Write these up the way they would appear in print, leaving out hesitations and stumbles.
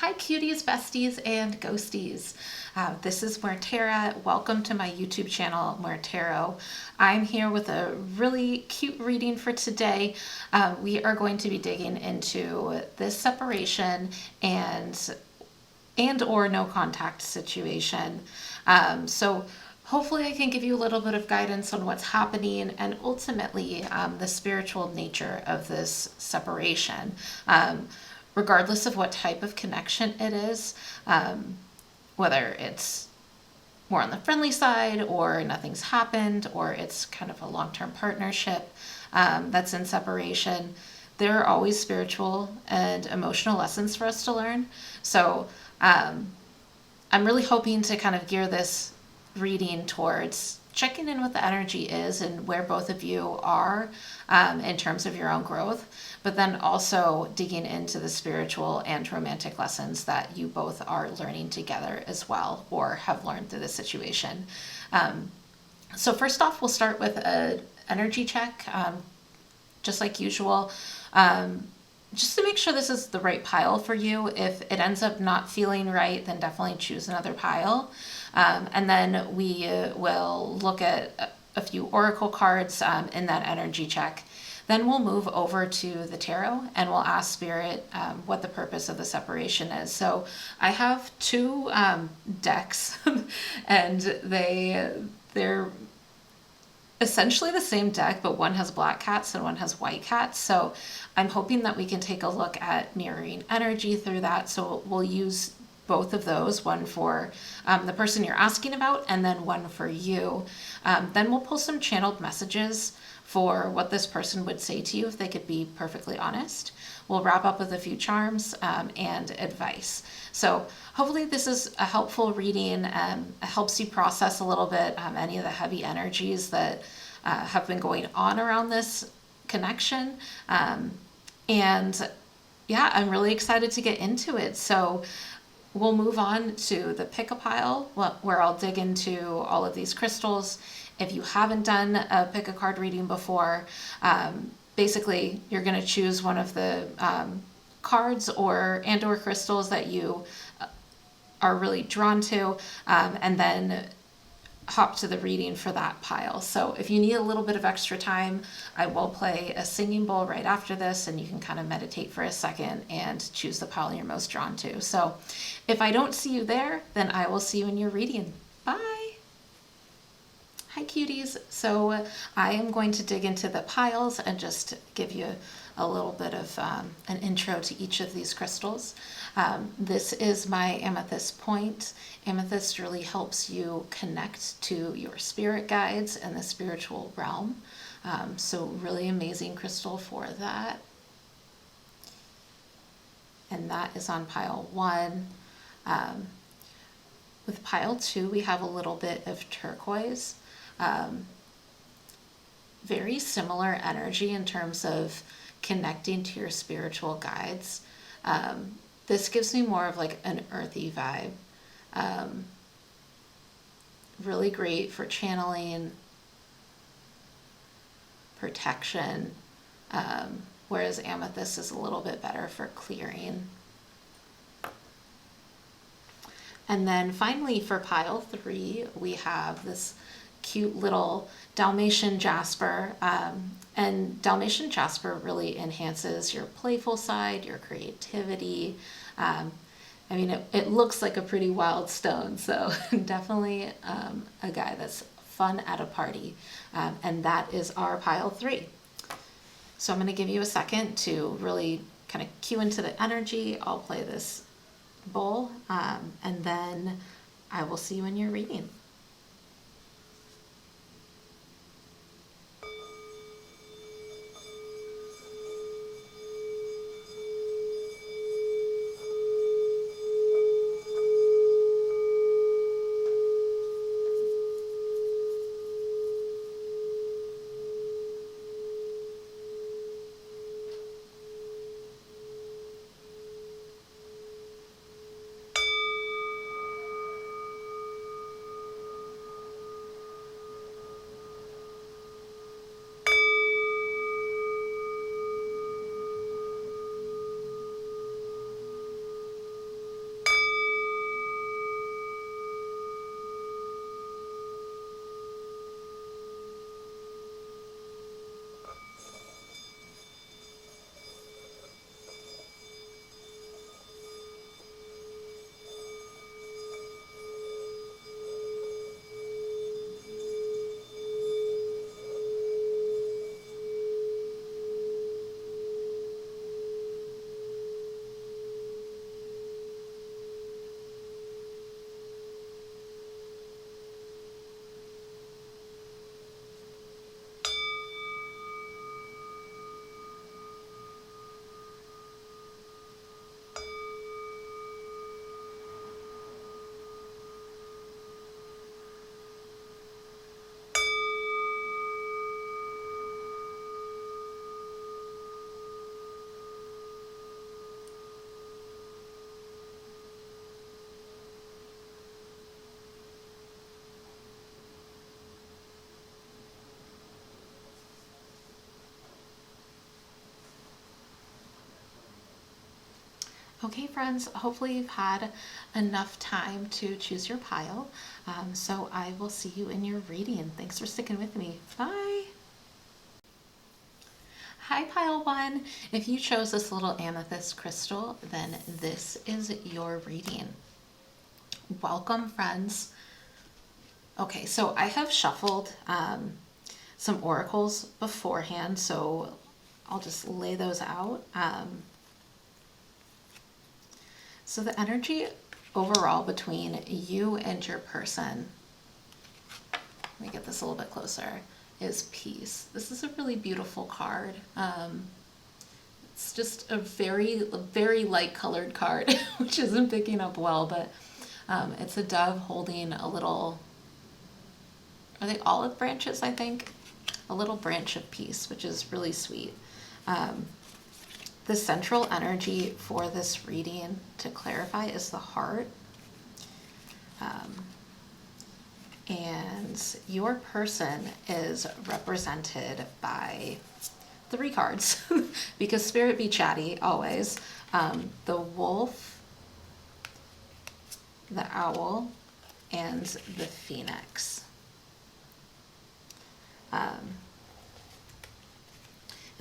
Hi cuties, besties, and ghosties. This is Muertera. Welcome to my YouTube channel, Muertera. I'm here with a really cute reading for today. We are going to be digging into this separation and or no contact situation. So hopefully I can give you a little bit of guidance on what's happening and ultimately the spiritual nature of this separation. Regardless of what type of connection it is, whether it's more on the friendly side or nothing's happened or it's kind of a long-term partnership that's in separation, there are always spiritual and emotional lessons for us to learn. So I'm really hoping to kind of gear this reading towards checking in what the energy is and where both of you are in terms of your own growth, but then also digging into the spiritual and romantic lessons that you both are learning together as well, or have learned through the situation. So first off, we'll start with an energy check, just like usual. Just to make sure this is the right pile for you. If it ends up not feeling right, then definitely choose another pile. And then we will look at a few oracle cards in that energy check. Then we'll move over to the tarot and we'll ask Spirit what the purpose of the separation is. So I have two decks and they're essentially the same deck, but one has black cats and one has white cats. So I'm hoping that we can take a look at mirroring energy through that. So we'll use both of those, one for the person you're asking about and then one for you. Then we'll pull some channeled messages for what this person would say to you if they could be perfectly honest. We'll wrap up with a few charms and advice. So hopefully this is a helpful reading and helps you process a little bit any of the heavy energies that have been going on around this connection. And yeah, I'm really excited to get into it. So we'll move on to the pick a pile where I'll dig into all of these crystals. If you haven't done a pick a card reading before, basically you're going to choose one of the cards or crystals that you are really drawn to, and then hop to the reading for that pile. So if you need a little bit of extra time, I will play a singing bowl right after this and you can kind of meditate for a second and choose the pile you're most drawn to. So if I don't see you there, then I will see you in your reading. Bye. Hi cuties. So I am going to dig into the piles and just give you a little bit of an intro to each of these crystals. This is my amethyst point. Amethyst really helps you connect to your spirit guides and the spiritual realm. So really amazing crystal for that. And that is on pile 1. With pile 2, we have a little bit of turquoise. Very similar energy in terms of connecting to your spiritual guides. This gives me more of like an earthy vibe. Really great for channeling, protection, whereas amethyst is a little bit better for clearing. And then finally for pile 3, we have this cute little Dalmatian jasper. And Dalmatian jasper really enhances your playful side, your creativity. I mean, it looks like a pretty wild stone, so definitely a guy that's fun at a party. And that is our pile 3. So I'm going to give you a second to really kind of cue into the energy. I'll play this bowl, and then I will see you in your reading. Okay, friends, hopefully you've had enough time to choose your pile. So I will see you in your reading. Thanks for sticking with me. Bye. Hi, pile one. If you chose this little amethyst crystal, then this is your reading. Welcome, friends. Okay, so I have shuffled some oracles beforehand, so I'll just lay those out. So the energy overall between you and your person, let me get this a little bit closer, is peace. This is a really beautiful card. It's just a very light colored card, which isn't picking up well, but it's a dove holding a little, are they olive branches, I think? A little branch of peace, which is really sweet. The central energy for this reading, to clarify, is the heart. And your person is represented by 3 cards, because spirit be chatty always. The wolf, the owl, and the phoenix.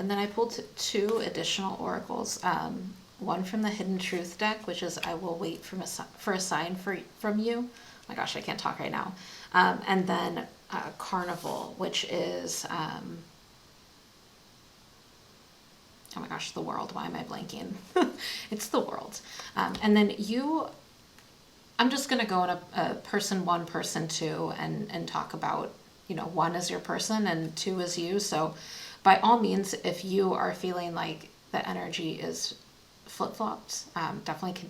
And then I pulled 2 additional oracles. One from the Hidden Truth deck, which is I will wait for a sign from you. Oh my gosh, I can't talk right now. And then Carnival, which is, oh my gosh, the world. Why am I blanking? It's the world. And then I'm just going to go in a person 1, person 2, and talk about, 1 is your person and 2 is you. So by all means, if you are feeling like the energy is flip-flopped, definitely can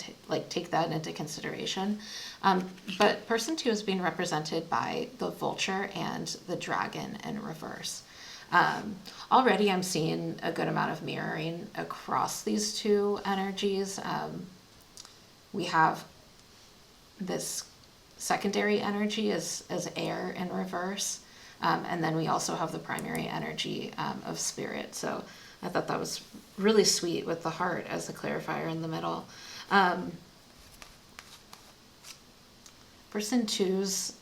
take that into consideration. But person 2 is being represented by the vulture and the dragon in reverse. Already I'm seeing a good amount of mirroring across these 2 energies. We have this secondary energy as air in reverse. And then we also have the primary energy of spirit. So I thought that was really sweet with the heart as the clarifier in the middle. Person 2's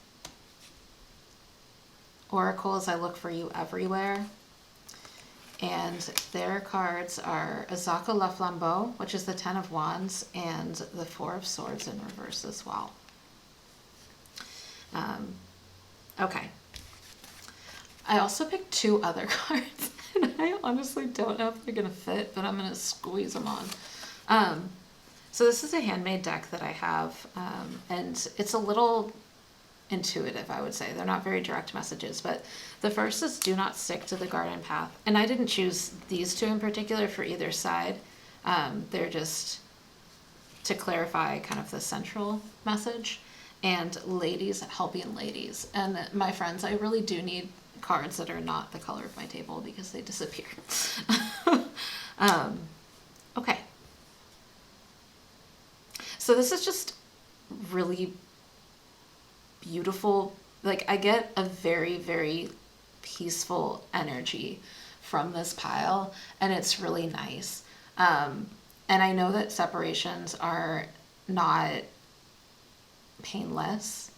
oracles, I look for you everywhere. And their cards are Azaka La Flambeau, which is the 10 of Wands, and the 4 of Swords in reverse as well. Okay. I also picked 2 other cards, and I honestly don't know if they're going to fit, but I'm going to squeeze them on. So this is a handmade deck that I have, and it's a little intuitive, I would say. They're not very direct messages, but the first is do not stick to the garden path. And I didn't choose these 2 in particular for either side. They're just to clarify kind of the central message. And ladies helping ladies. And my friends, I really do need cards that are not the color of my table because they disappear. Okay. So this is just really beautiful. Like, I get a very peaceful energy from this pile, and it's really nice. And I know that separations are not painless,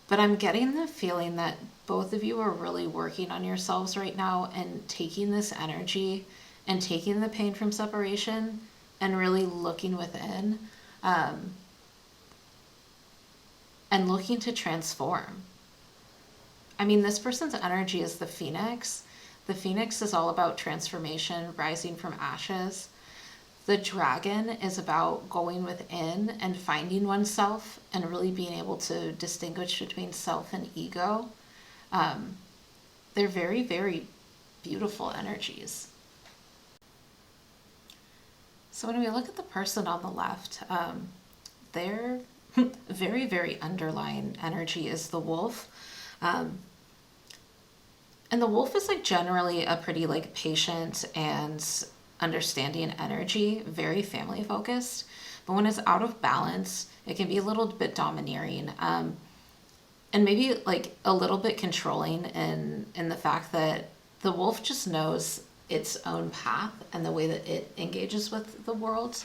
but I'm getting the feeling that both of you are really working on yourselves right now and taking this energy and taking the pain from separation and really looking within, and looking to transform. I mean, this person's energy is the phoenix. The phoenix is all about transformation, rising from ashes. The dragon is about going within and finding oneself and really being able to distinguish between self and ego. They're very beautiful energies. So when we look at the person on the left, their very underlying energy is the wolf. And the wolf is like generally a pretty like patient and understanding energy, very family focused. But when it's out of balance, it can be a little bit domineering, and maybe like a little bit controlling in the fact that the wolf just knows its own path and the way that it engages with the world.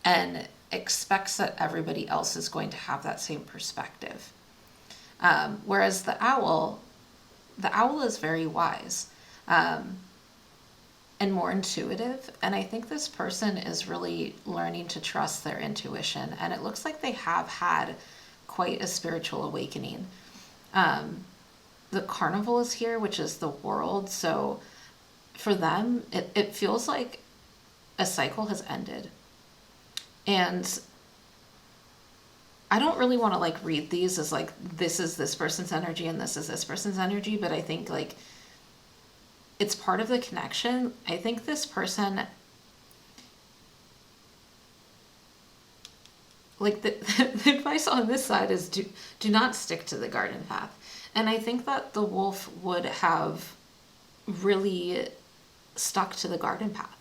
and expects that everybody else is going to have that same perspective. Whereas the owl is very wise, and more intuitive. And I think this person is really learning to trust their intuition. And it looks like they have had quite a spiritual awakening. The carnival is here, which is the world. So for them, it feels like a cycle has ended. And I don't really want to like read these as like, this is this person's energy and this is this person's energy, but I think like it's part of the connection. I think this person, like the advice on this side is do not stick to the garden path. And I think that the wolf would have really stuck to the garden path.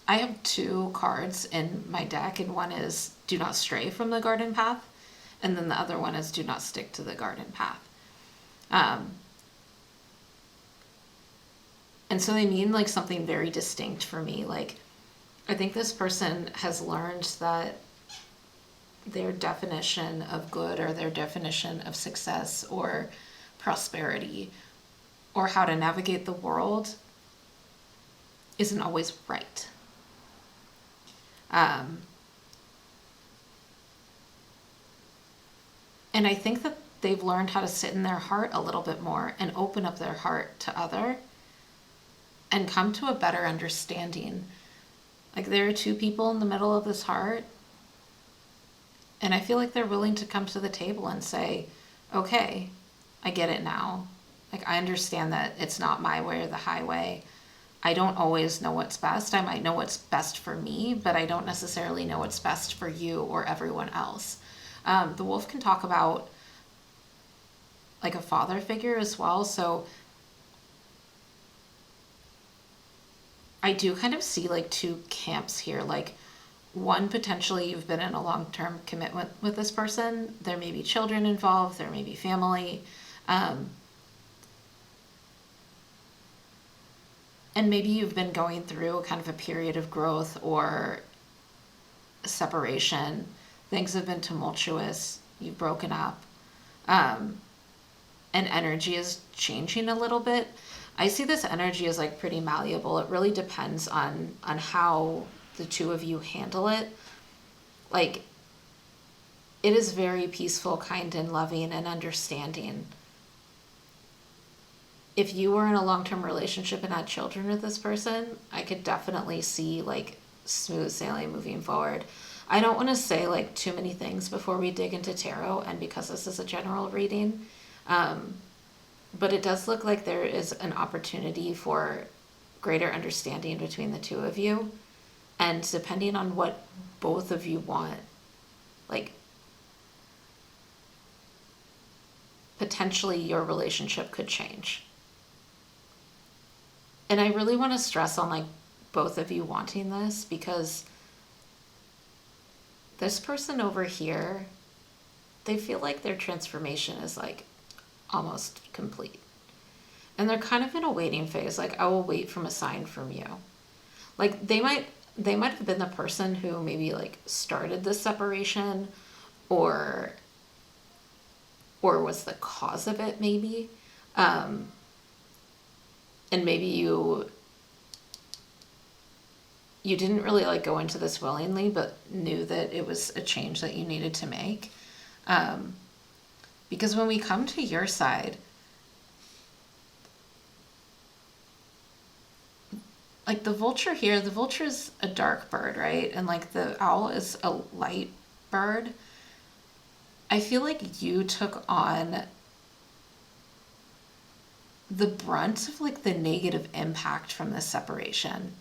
I have 2 cards in my deck, and one is do not stray from the garden path, and then the other one is do not stick to the garden path. And so they mean like something very distinct for me. Like, I think this person has learned that their definition of good or their definition of success or prosperity or how to navigate the world isn't always right. And I think that they've learned how to sit in their heart a little bit more and open up their heart to other and come to a better understanding. Like, there are 2 people in the middle of this heart, and I feel like they're willing to come to the table and say, okay, I get it now. Like, I understand that it's not my way or the highway. I don't always know what's best. I might know what's best for me, but I don't necessarily know what's best for you or everyone else. The wolf can talk about like a father figure as well. So I do kind of see like 2 camps here. Like, one, potentially you've been in a long-term commitment with this person. There may be children involved. There may be family. And maybe you've been going through kind of a period of growth or separation. Things have been tumultuous. You've broken up. And energy is changing a little bit. I see this energy as like pretty malleable. It really depends on how the 2 of you handle it. Like, it is very peaceful, kind, and loving and understanding. If you were in a long-term relationship and had children with this person, I could definitely see like smooth sailing moving forward. I don't want to say like too many things before we dig into tarot, and because this is a general reading, but it does look like there is an opportunity for greater understanding between the 2 of you. And depending on what both of you want, like, potentially your relationship could change. And I really want to stress on like both of you wanting this, because this person over here, they feel like their transformation is like almost complete. And they're kind of in a waiting phase. Like, I will wait from a sign from you. Like, they might have been the person who maybe like started this separation or was the cause of it, maybe. And maybe you didn't really like go into this willingly, but knew that it was a change that you needed to make. Because when we come to your side, like the vulture here, the vulture is a dark bird, right? And like the owl is a light bird. I feel like you took on the brunt of like the negative impact from this separation.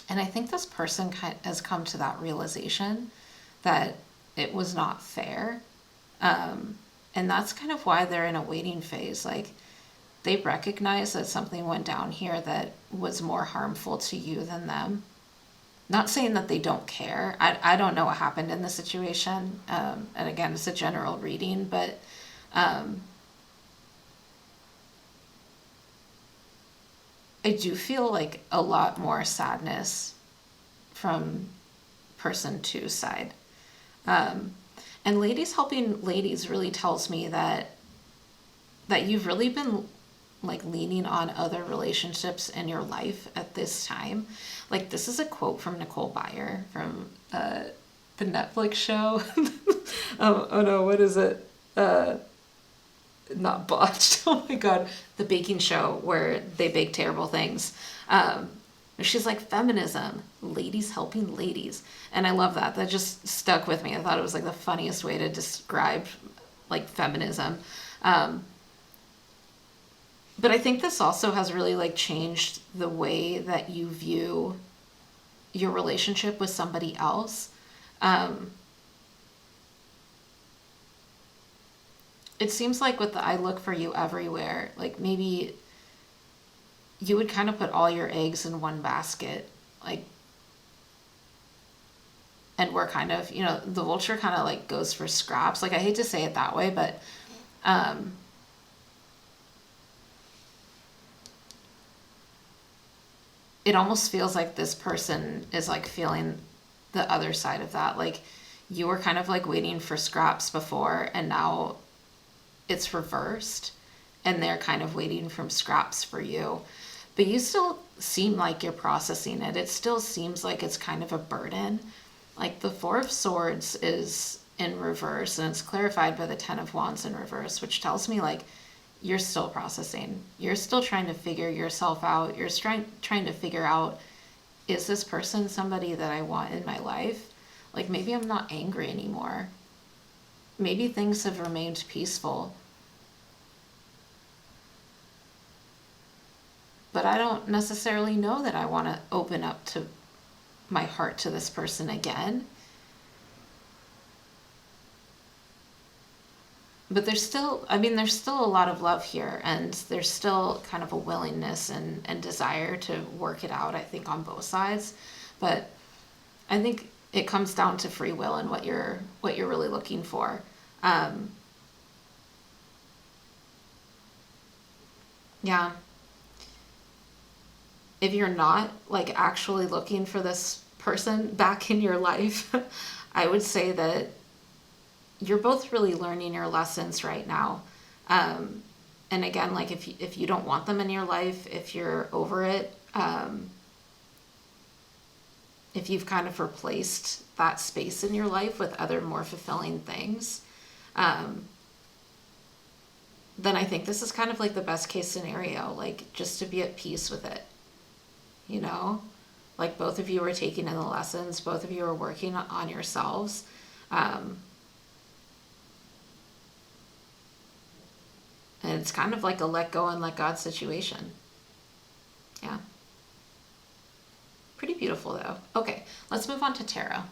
And I think this person has come to that realization that it was not fair. And that's kind of why they're in a waiting phase. Like, they recognize that something went down here that was more harmful to you than them. Not saying that they don't care. I don't know what happened in the situation. And again, it's a general reading, but I do feel like a lot more sadness from person two side. And ladies helping ladies really tells me that you've really been like leaning on other relationships in your life at this time. Like, this is a quote from Nicole Byer from the Netflix show. Oh no, what is it? Not Botched. Oh my god, the baking show where they bake terrible things. She's like, feminism, ladies helping ladies. And I love that. That just stuck with me. I thought it was like the funniest way to describe like feminism. But I think this also has really like changed the way that you view your relationship with somebody else. It seems like with the I look for you everywhere, like maybe you would kind of put all your eggs in one basket, like, and we're kind of, you know, the vulture kind of like goes for scraps. Like, I hate to say it that way, but it almost feels like this person is like feeling the other side of that. Like, you were kind of like waiting for scraps before, and now it's reversed, and they're kind of waiting from scraps for you. But you still seem like you're processing it. It still seems like it's kind of a burden. Like, the Four of Swords is in reverse, and it's clarified by the Ten of Wands in reverse, which tells me like you're still processing. You're still trying to figure yourself out. You're trying to figure out, is this person somebody that I want in my life? Like, maybe I'm not angry anymore. Maybe things have remained peaceful. But I don't necessarily know that I want to open up to my heart to this person again. But there's still a lot of love here, and there's still kind of a willingness and desire to work it out, I think, on both sides. But I think it comes down to free will and what you're really looking for. Yeah. If you're not like actually looking for this person back in your life, I would say that you're both really learning your lessons right now. And again, like, if you don't want them in your life, if you're over it, if you've kind of replaced that space in your life with other more fulfilling things, then I think this is kind of like the best case scenario, like, just to be at peace with it. You know, like, both of you are taking in the lessons, both of you are working on yourselves. And it's kind of like a let go and let God situation. Yeah. Pretty beautiful, though. Okay, let's move on to tarot.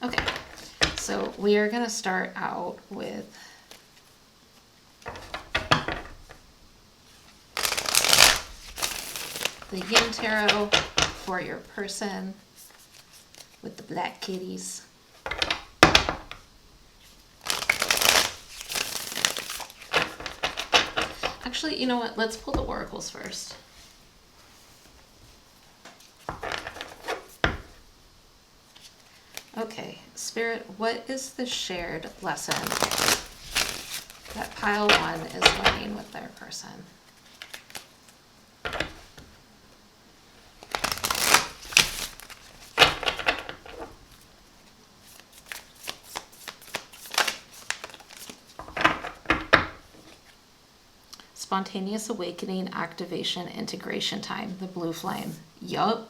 Okay, so we are going to start out with the Yin Tarot for your person with the black kitties. Actually, you know what? Let's pull the oracles first. Okay, Spirit, what is the shared lesson that pile one is learning with their person? Spontaneous awakening, activation, integration time, the blue flame. Yup.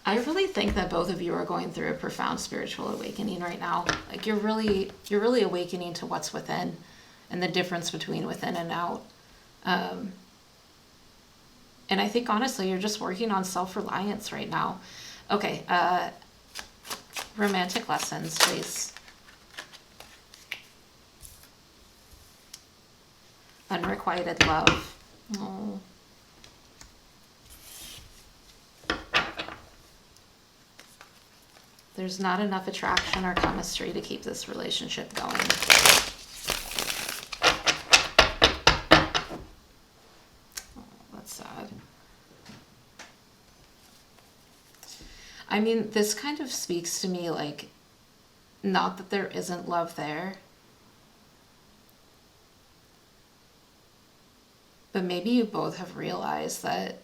I really think that both of you are going through a profound spiritual awakening right now. Like, you're really awakening to what's within and the difference between within and out. And I think honestly, you're just working on self-reliance right now. Okay, Romantic lessons, please. Unrequited love. Oh. There's not enough attraction or chemistry to keep this relationship going. Oh, that's sad. I mean, this kind of speaks to me like, not that there isn't love there, but maybe you both have realized that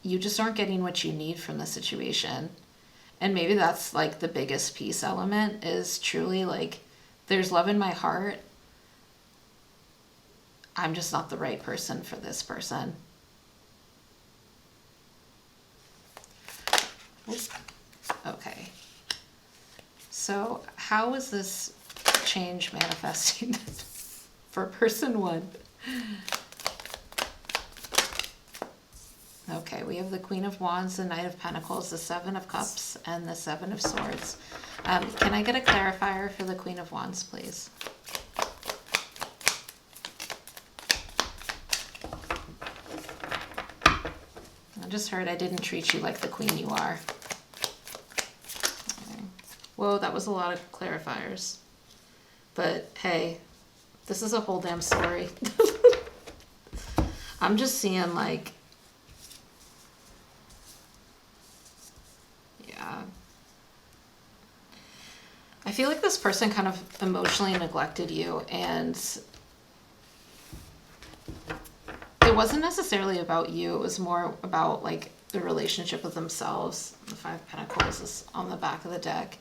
you just aren't getting what you need from the situation. And maybe that's like the biggest peace element, is truly like, there's love in my heart. I'm just not the right person for this person. Okay. So how is this change manifesting for person one? Okay, we have the Queen of Wands, the Knight of Pentacles, the Seven of Cups, and the Seven of Swords. Can I get a clarifier for the Queen of Wands, please? I just heard I didn't treat you like the queen you are. Okay. Whoa, that was a lot of clarifiers. But hey, this is a whole damn story. I'm just seeing like, I feel like this person kind of emotionally neglected you, and it wasn't necessarily about you. It was more about like the relationship with themselves. The Five of Pentacles is on the back of the deck.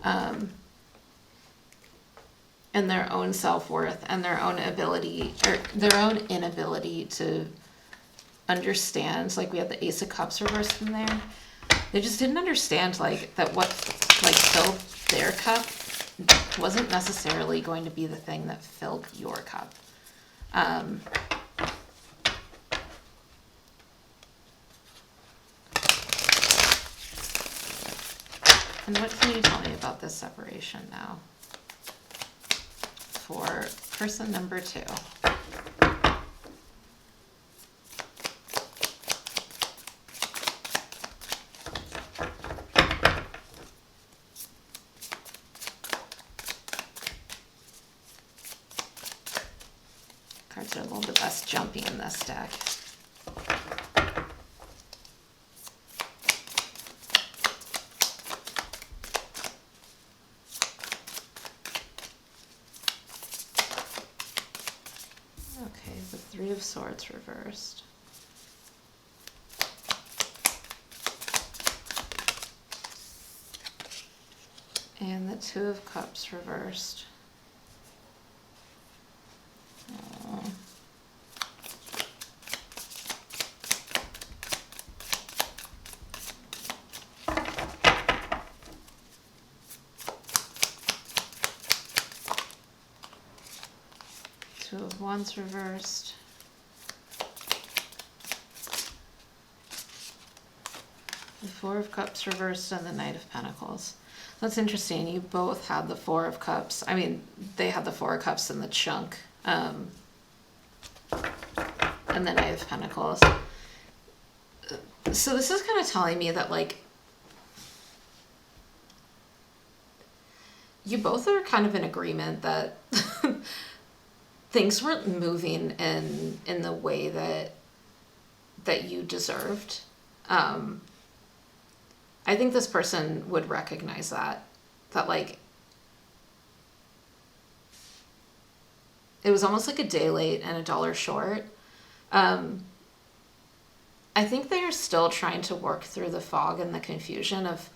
And their own self-worth and their own ability, or their own inability to understand. Like we have the Ace of Cups reversed in there. They just didn't understand like that what like filled their cup wasn't necessarily going to be the thing that filled your cup. And what can you tell me about this separation now for person number two? Cards are a little bit less jumpy in this deck. Okay, the Three of Swords reversed. And the Two of Cups reversed. Two of Wands reversed. The Four of Cups reversed and the Knight of Pentacles. That's interesting. You both had the Four of Cups. I mean, they had the Four of Cups in the chunk. And the Knight of Pentacles. So this is kind of telling me that, like, you both are kind of in agreement that things weren't moving in the way that you deserved. I think this person would recognize that like it was almost like a day late and a dollar short. I think they are still trying to work through the fog and the confusion of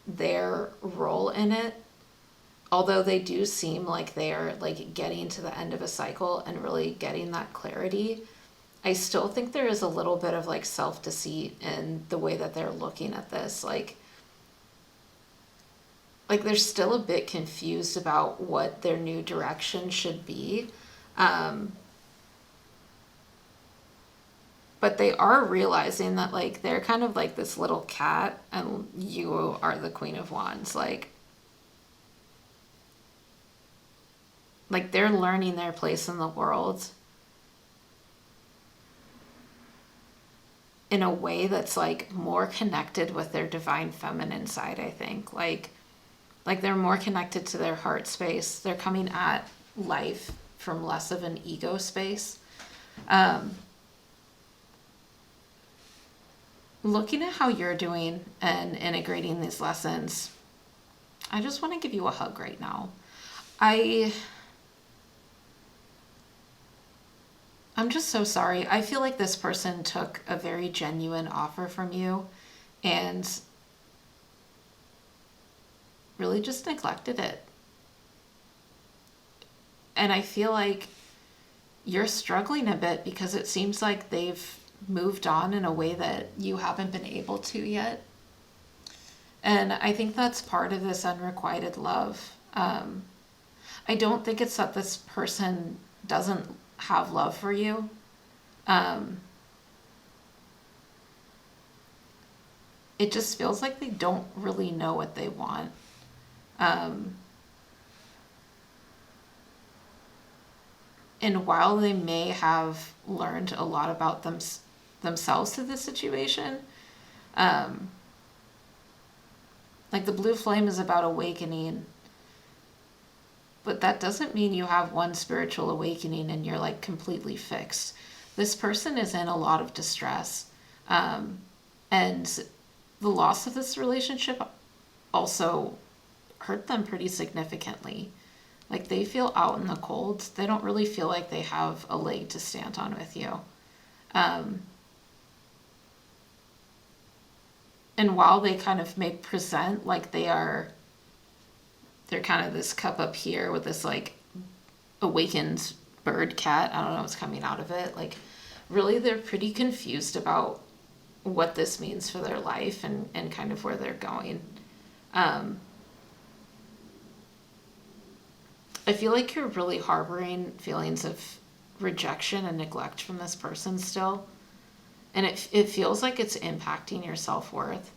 their role in it. Although they do seem like they are like getting to the end of a cycle and really getting that clarity, I still think there is a little bit of like self-deceit in the way that they're looking at this. Like they're still a bit confused about what their new direction should be. But they are realizing that like they're kind of like this little cat and you are the Queen of Wands. Like they're learning their place in the world in a way that's like more connected with their divine feminine side, I think. Like they're more connected to their heart space. They're coming at life from less of an ego space. Looking at how you're doing and integrating these lessons, I just want to give you a hug right now. I'm just so sorry. I feel like this person took a very genuine offer from you and really just neglected it. And I feel like you're struggling a bit because it seems like they've moved on in a way that you haven't been able to yet. And I think that's part of this unrequited love. I don't think it's that this person doesn't have love for you. It just feels like they don't really know what they want. And while they may have learned a lot about themselves through this situation, like the blue flame is about awakening, but that doesn't mean you have one spiritual awakening and you're like completely fixed. This person is in a lot of distress. And the loss of this relationship also hurt them pretty significantly. Like they feel out in the cold. They don't really feel like they have a leg to stand on with you. And while they kind of may present like they're kind of this cup up here with this like awakened bird cat. I don't know what's coming out of it. Like really they're pretty confused about what this means for their life and kind of where they're going. I feel like you're really harboring feelings of rejection and neglect from this person still. And it feels like it's impacting your self-worth.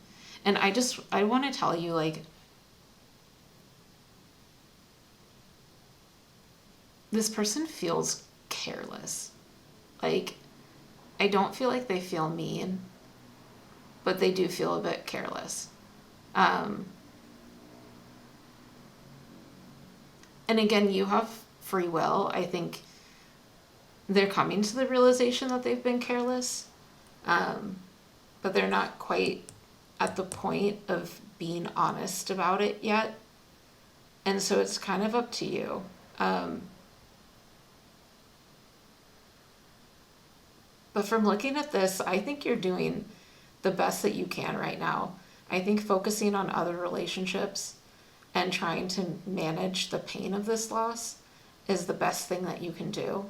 And I want to tell you, like, this person feels careless. Like, I don't feel like they feel mean, but they do feel a bit careless. And again, you have free will. I think they're coming to the realization that they've been careless, but they're not quite at the point of being honest about it yet. And so it's kind of up to you. But from looking at this, I think you're doing the best that you can right now. I think focusing on other relationships and trying to manage the pain of this loss is the best thing that you can do.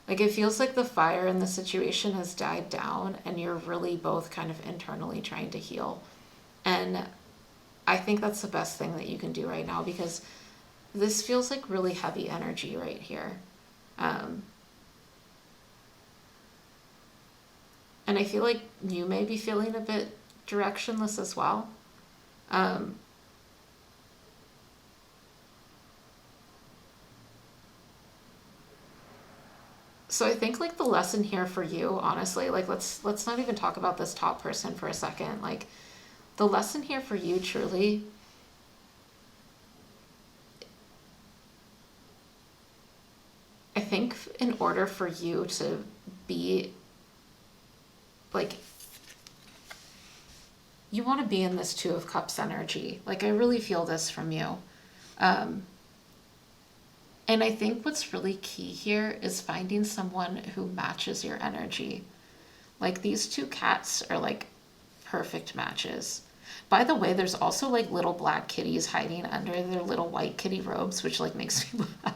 Like it feels like the fire in the situation has died down and you're really both kind of internally trying to heal. And I think that's the best thing that you can do right now because this feels like really heavy energy right here. And I feel like you may be feeling a bit directionless as well. So I think like the lesson here for you, honestly, like let's not even talk about this top person for a second. Like the lesson here for you truly I think in order for you to be like you want to be in this Two of Cups energy. Like I really feel this from you. And I think what's really key here is finding someone who matches your energy. Like these two cats are like perfect matches. By the way, there's also like little black kitties hiding under their little white kitty robes, which like makes me laugh.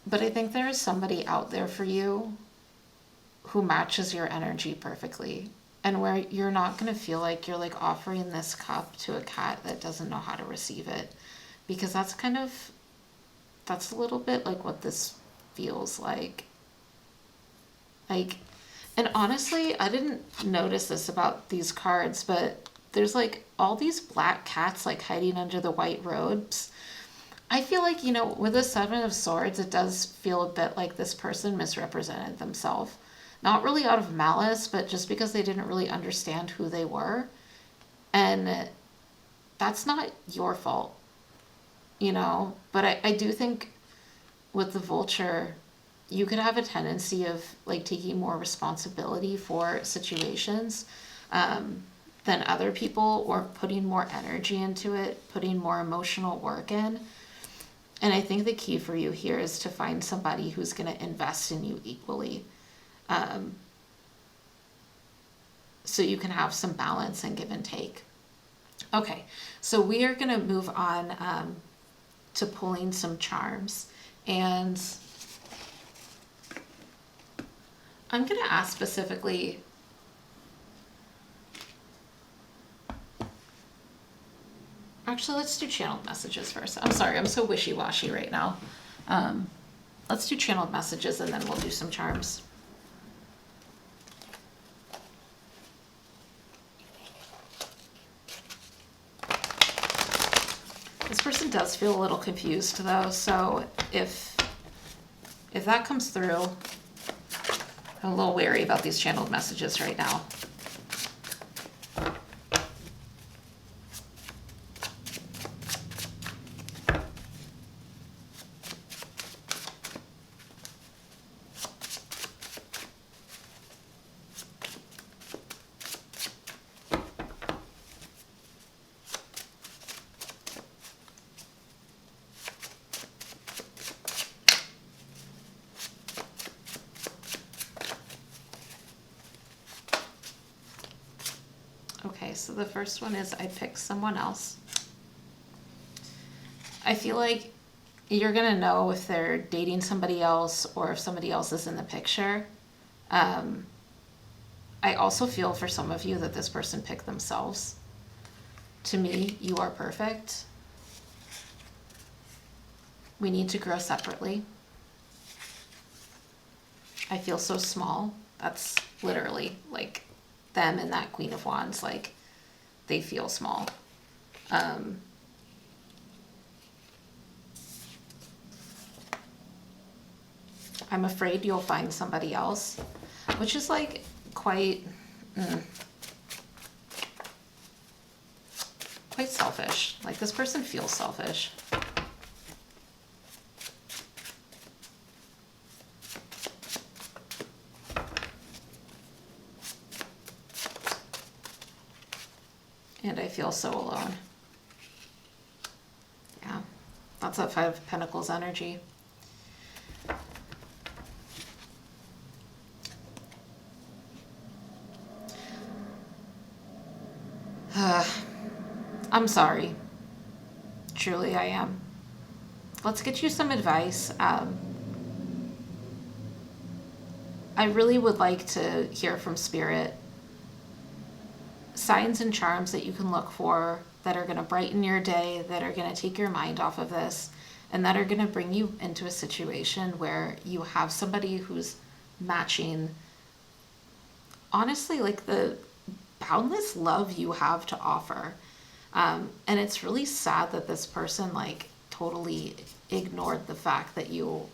But I think there is somebody out there for you who matches your energy perfectly. And where you're not going to feel like you're like offering this cup to a cat that doesn't know how to receive it. Because that's a little bit like what this feels like. And honestly, I didn't notice this about these cards, but there's like all these black cats like hiding under the white robes. I feel like, you know, with the Seven of Swords, it does feel a bit like this person misrepresented themselves. Not really out of malice, but just because they didn't really understand who they were. And that's not your fault, you know? But I do think with the vulture, you could have a tendency of like taking more responsibility for situations than other people, or putting more energy into it, putting more emotional work in. And I think the key for you here is to find somebody who's going to invest in you equally. So you can have some balance and give and take. Okay, so we are going to move on to pulling some charms. And I'm going to ask specifically, actually, let's do channeled messages first. I'm sorry, I'm so wishy-washy right now. Let's do channeled messages and then we'll do some charms. This person does feel a little confused though, so if that comes through, I'm a little wary about these channeled messages right now. Okay, so the first one is I pick someone else. I feel like you're going to know if they're dating somebody else or if somebody else is in the picture. I also feel for some of you that this person picked themselves. To me, you are perfect. We need to grow separately. I feel so small. That's literally like them and that Queen of Wands, like they feel small. I'm afraid you'll find somebody else, which is like quite selfish. Like this person feels selfish. And I feel so alone. Yeah, that's that Five of Pentacles energy. I'm sorry. Truly, I am. Let's get you some advice. I really would like to hear from Spirit signs and charms that you can look for that are going to brighten your day, that are going to take your mind off of this, and that are going to bring you into a situation where you have somebody who's matching, honestly, like the boundless love you have to offer. And it's really sad that this person like totally ignored the fact that you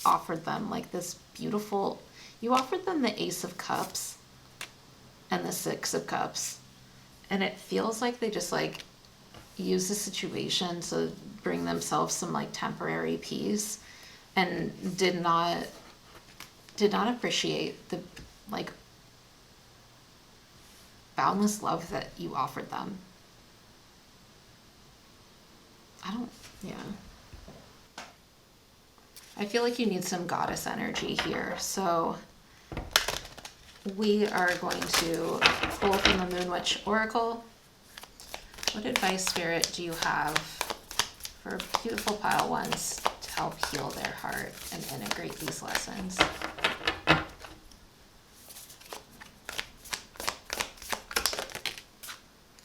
offered them like this beautiful, you offered them the Ace of Cups and the Six of Cups. And it feels like they just like use the situation to bring themselves some like temporary peace and did not appreciate the like boundless love that you offered them. Yeah. I feel like you need some goddess energy here. So we are going to pull from the Moon Witch Oracle. What advice, Spirit, do you have for beautiful pile ones to help heal their heart and integrate these lessons?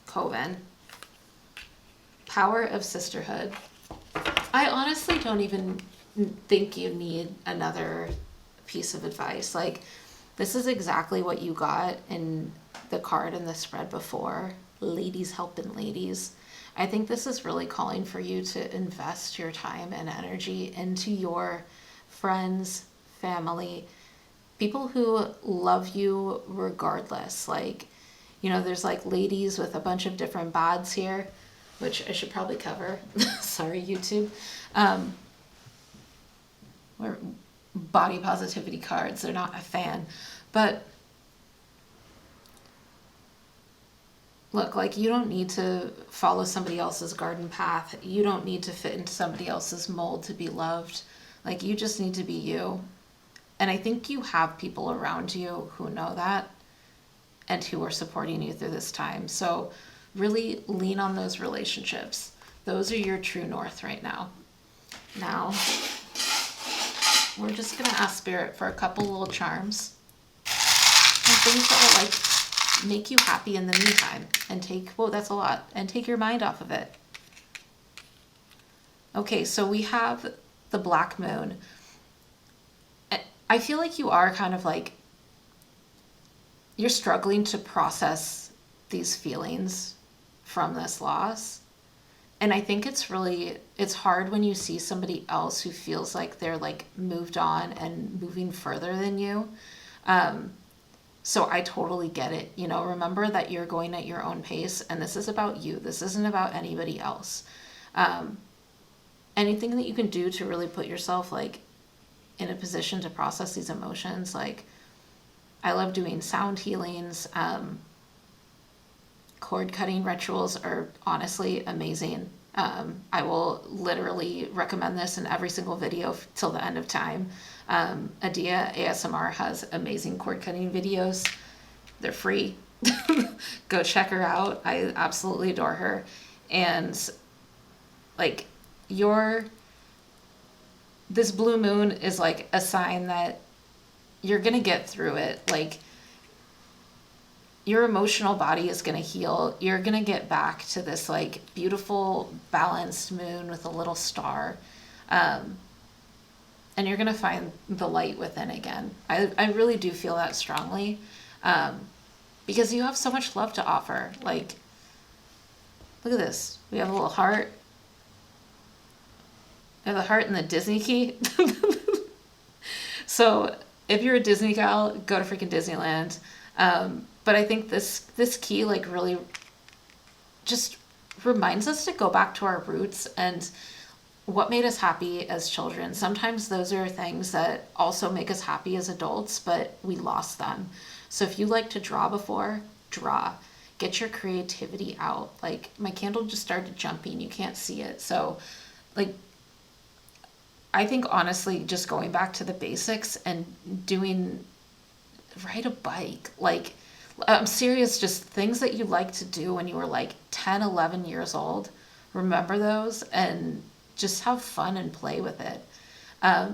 Coven. Power of sisterhood. I honestly don't even think you need another piece of advice. Like, this is exactly what you got in the card in the spread before. Ladies helping ladies. I think this is really calling for you to invest your time and energy into your friends, family, people who love you regardless. Like, you know, there's like ladies with a bunch of different bods here, which I should probably cover. Sorry, YouTube. Or body positivity cards. They're not a fan. But look, like, you don't need to follow somebody else's garden path. You don't need to fit into somebody else's mold to be loved. Like, you just need to be you. And I think you have people around you who know that and who are supporting you through this time. So really lean on those relationships. Those are your true north right now. Now, we're just going to ask Spirit for a couple little charms and things that will, like, make you happy in the meantime, and take, whoa, that's a lot, and take your mind off of it. Okay, so we have the Black Moon. I feel like you are kind of like, you're struggling to process these feelings from this loss. And I think it's hard when you see somebody else who feels like they're like moved on and moving further than you. So I totally get it. You know, remember that you're going at your own pace, and this is about you. This isn't about anybody else. Anything that you can do to really put yourself like in a position to process these emotions. Like, I love doing sound healings. Cord cutting rituals are honestly amazing. I will literally recommend this in every single video till the end of time. Adia ASMR has amazing cord cutting videos. They're free. Go check her out. I absolutely adore her. And like, this blue moon is like a sign that you're gonna get through it. Like, your emotional body is gonna heal. You're gonna get back to this like beautiful balanced moon with a little star, and you're gonna find the light within again. I really do feel that strongly, because you have so much love to offer. Like, look at this. We have a little heart. We have the heart and the Disney key. So if you're a Disney gal, go to freaking Disneyland. But I think this key like really just reminds us to go back to our roots and what made us happy as children. Sometimes those are things that also make us happy as adults, but we lost them. So if you like to draw before, draw. Get your creativity out. Like, my candle just started jumping. You can't see it. So like, I think honestly, just going back to the basics and ride a bike. Like, I'm serious, just things that you like to do when you were like 10, 11 years old. Remember those and just have fun and play with it. I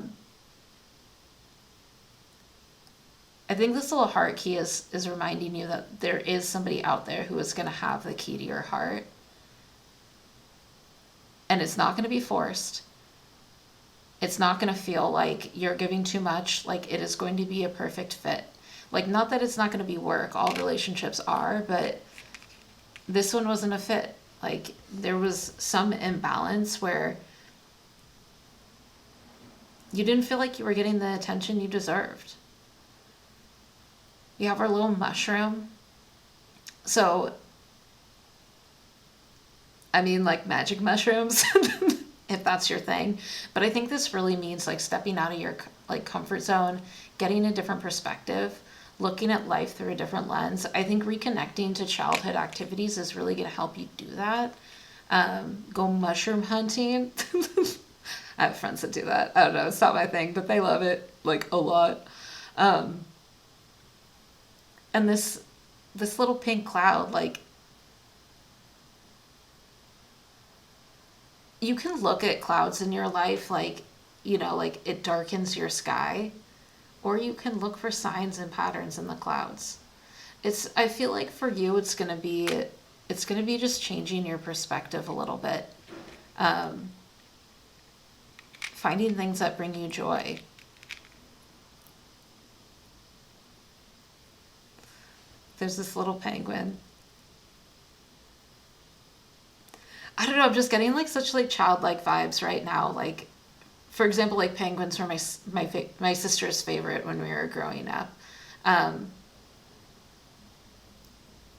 think this little heart key is reminding you that there is somebody out there who is going to have the key to your heart. And it's not going to be forced. It's not going to feel like you're giving too much. Like, it is going to be a perfect fit. Like, not that it's not going to be work. All relationships are, but this one wasn't a fit. Like, there was some imbalance where you didn't feel like you were getting the attention you deserved. You have our little mushroom. So, I mean, like magic mushrooms, if that's your thing. But I think this really means like stepping out of your like comfort zone, getting a different perspective, looking at life through a different lens. I think reconnecting to childhood activities is really going to help you do that. Go mushroom hunting. I have friends that do that. I don't know, it's not my thing, but they love it like a lot. And this little pink cloud, like, you can look at clouds in your life like, you know, like it darkens your sky, or you can look for signs and patterns in the clouds. I feel like for you, it's going to be just changing your perspective a little bit. finding things that bring you joy. There's this little penguin. I don't know, I'm just getting like such like childlike vibes right now. Like, for example, like penguins were my sister's favorite when we were growing up. Um,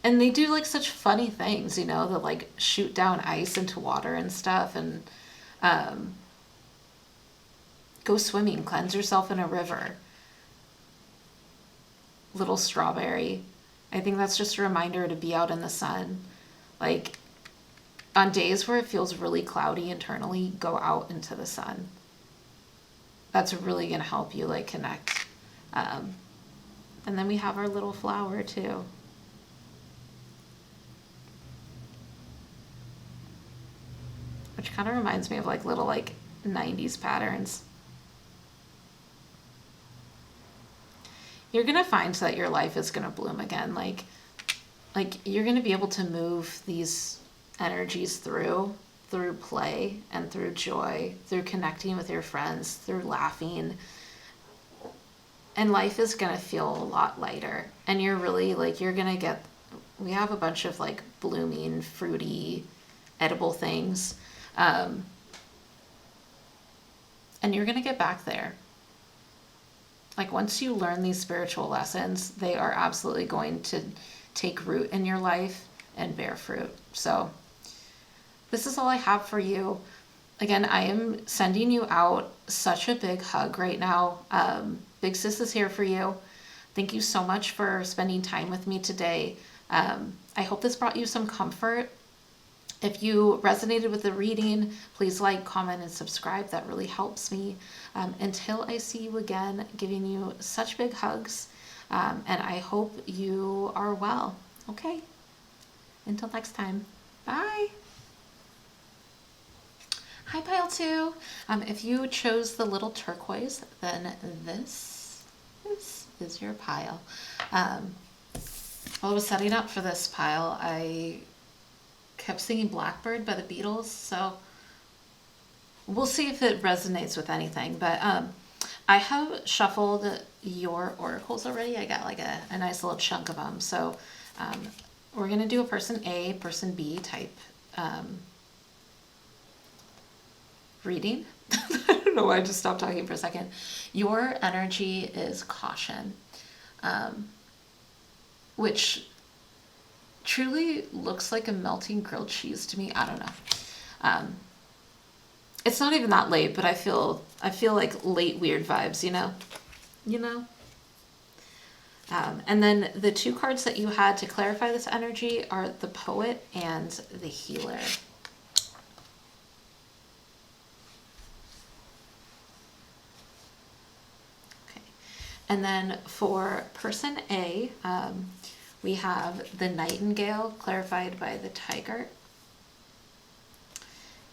and they do like such funny things, you know, that like shoot down ice into water and stuff, and um, go swimming, cleanse yourself in a river. Little strawberry. I think that's just a reminder to be out in the sun. Like, on days where it feels really cloudy internally, go out into the sun. That's really going to help you like connect. Um, and then we have our little flower too. Which kind of reminds me of like little like 90s patterns. You're going to find that your life is going to bloom again. Like you're going to be able to move these energies through play and through joy, through connecting with your friends, through laughing. And life is going to feel a lot lighter. And you're really like, you're going to get, we have a bunch of like blooming, fruity, edible things. And you're going to get back there. Like once you learn these spiritual lessons, they are absolutely going to take root in your life and bear fruit. So this is all I have for you. Again, I am sending you out such a big hug right now. Big Sis is here for you. Thank you so much for spending time with me today. I hope this brought you some comfort. If you resonated with the reading, please like, comment, and subscribe. That really helps me. Until I see you again, giving you such big hugs. And I hope you are well. Okay? Until next time. Bye. Hi, Pile 2. If you chose the little turquoise, then this is your pile. While I was setting up for this pile, I kept singing Blackbird by the Beatles, so we'll see if it resonates with anything. But I have shuffled your oracles already. I got like a nice little chunk of them. So we're going to do a person A, person B type reading. I don't know why I just stopped talking for a second. Your energy is caution, which truly looks like a melting grilled cheese to me. I don't know. It's not even that late, but I feel like late weird vibes, you know? And then the two cards that you had to clarify this energy are the Poet and the Healer. Okay. And then for person A, we have the Nightingale, clarified by the Tiger.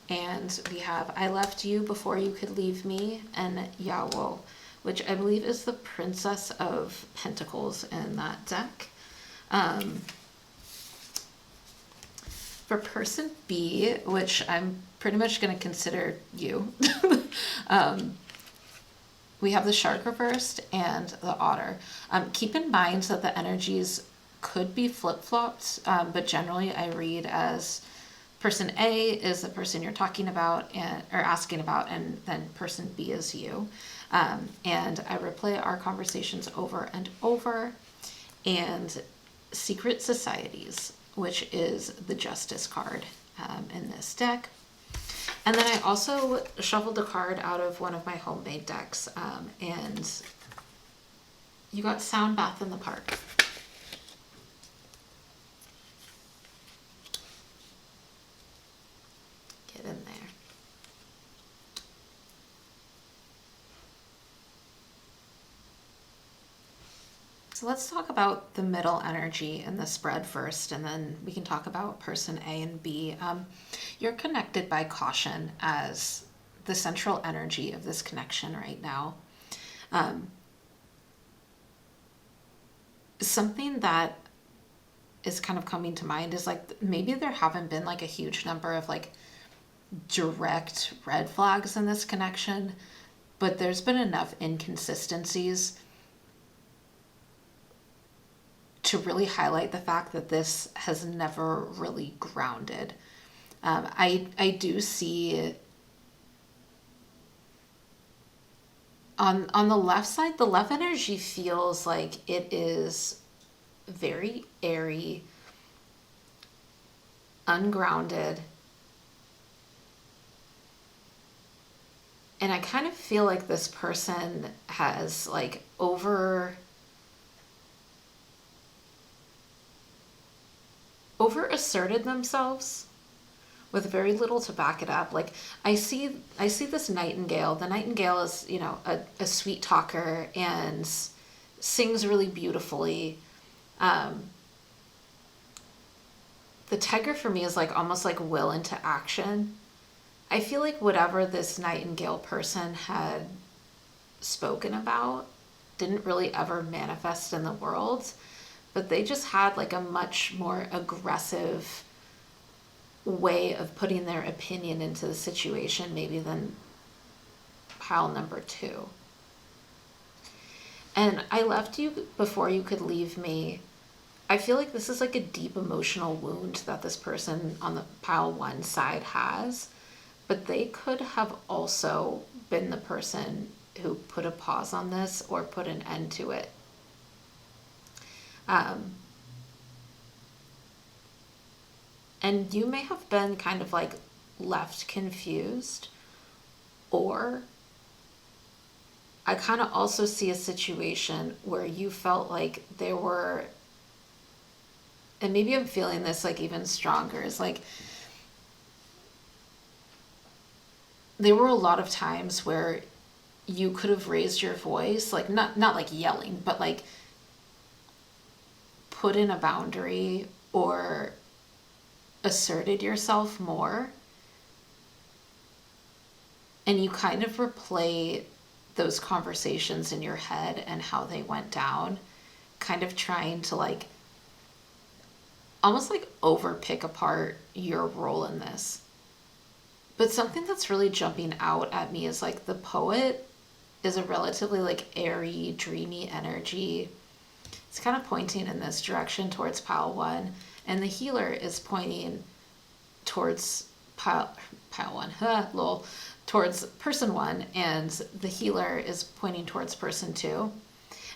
And we have I Left You Before You Could Leave Me, and Yawo, which I believe is the Princess of Pentacles in that deck. For person B, which I'm pretty much going to consider you, we have the Shark reversed and the Otter. Keep in mind that the energies could be flip-flopped, but generally I read as person A is the person you're talking about or asking about, and then person B is you. And I replay our conversations over and over. And Secret Societies, which is the Justice card in this deck. And then I also shuffled a card out of one of my homemade decks, and you got Sound Bath in the Park. Get in there. So let's talk about the middle energy and the spread first, and then we can talk about person A and B. You're connected by caution as the central energy of this connection right now. Something that is kind of coming to mind is like maybe there haven't been like a huge number of like direct red flags in this connection, but there's been enough inconsistencies to really highlight the fact that this has never really grounded. I do see on the left side, the left energy feels like it is very airy, ungrounded. And I kind of feel like this person has like over asserted themselves with very little to back it up. Like I see this nightingale. The nightingale is, you know, a sweet talker and sings really beautifully. The tiger for me is like almost like will into action. I feel like whatever this nightingale person had spoken about didn't really ever manifest in the world, but they just had like a much more aggressive way of putting their opinion into the situation maybe than pile number 2. And I left you before you could leave me. I feel like this is like a deep emotional wound that this person on the pile 1 side has, but they could have also been the person who put a pause on this or put an end to it. And you may have been kind of like left confused, or I kind of also see a situation where you felt like there were, and maybe I'm feeling this like even stronger, is like there were a lot of times where you could have raised your voice, like not like yelling, but like put in a boundary or asserted yourself more, and you kind of replay those conversations in your head and how they went down, kind of trying to like almost like over pick apart your role in this. But something that's really jumping out at me is like the poet is a relatively like airy, dreamy energy. It's kind of pointing in this direction towards pile 1, and the healer is pointing towards pile 1, lol, towards person 1, and the healer is pointing towards person 2.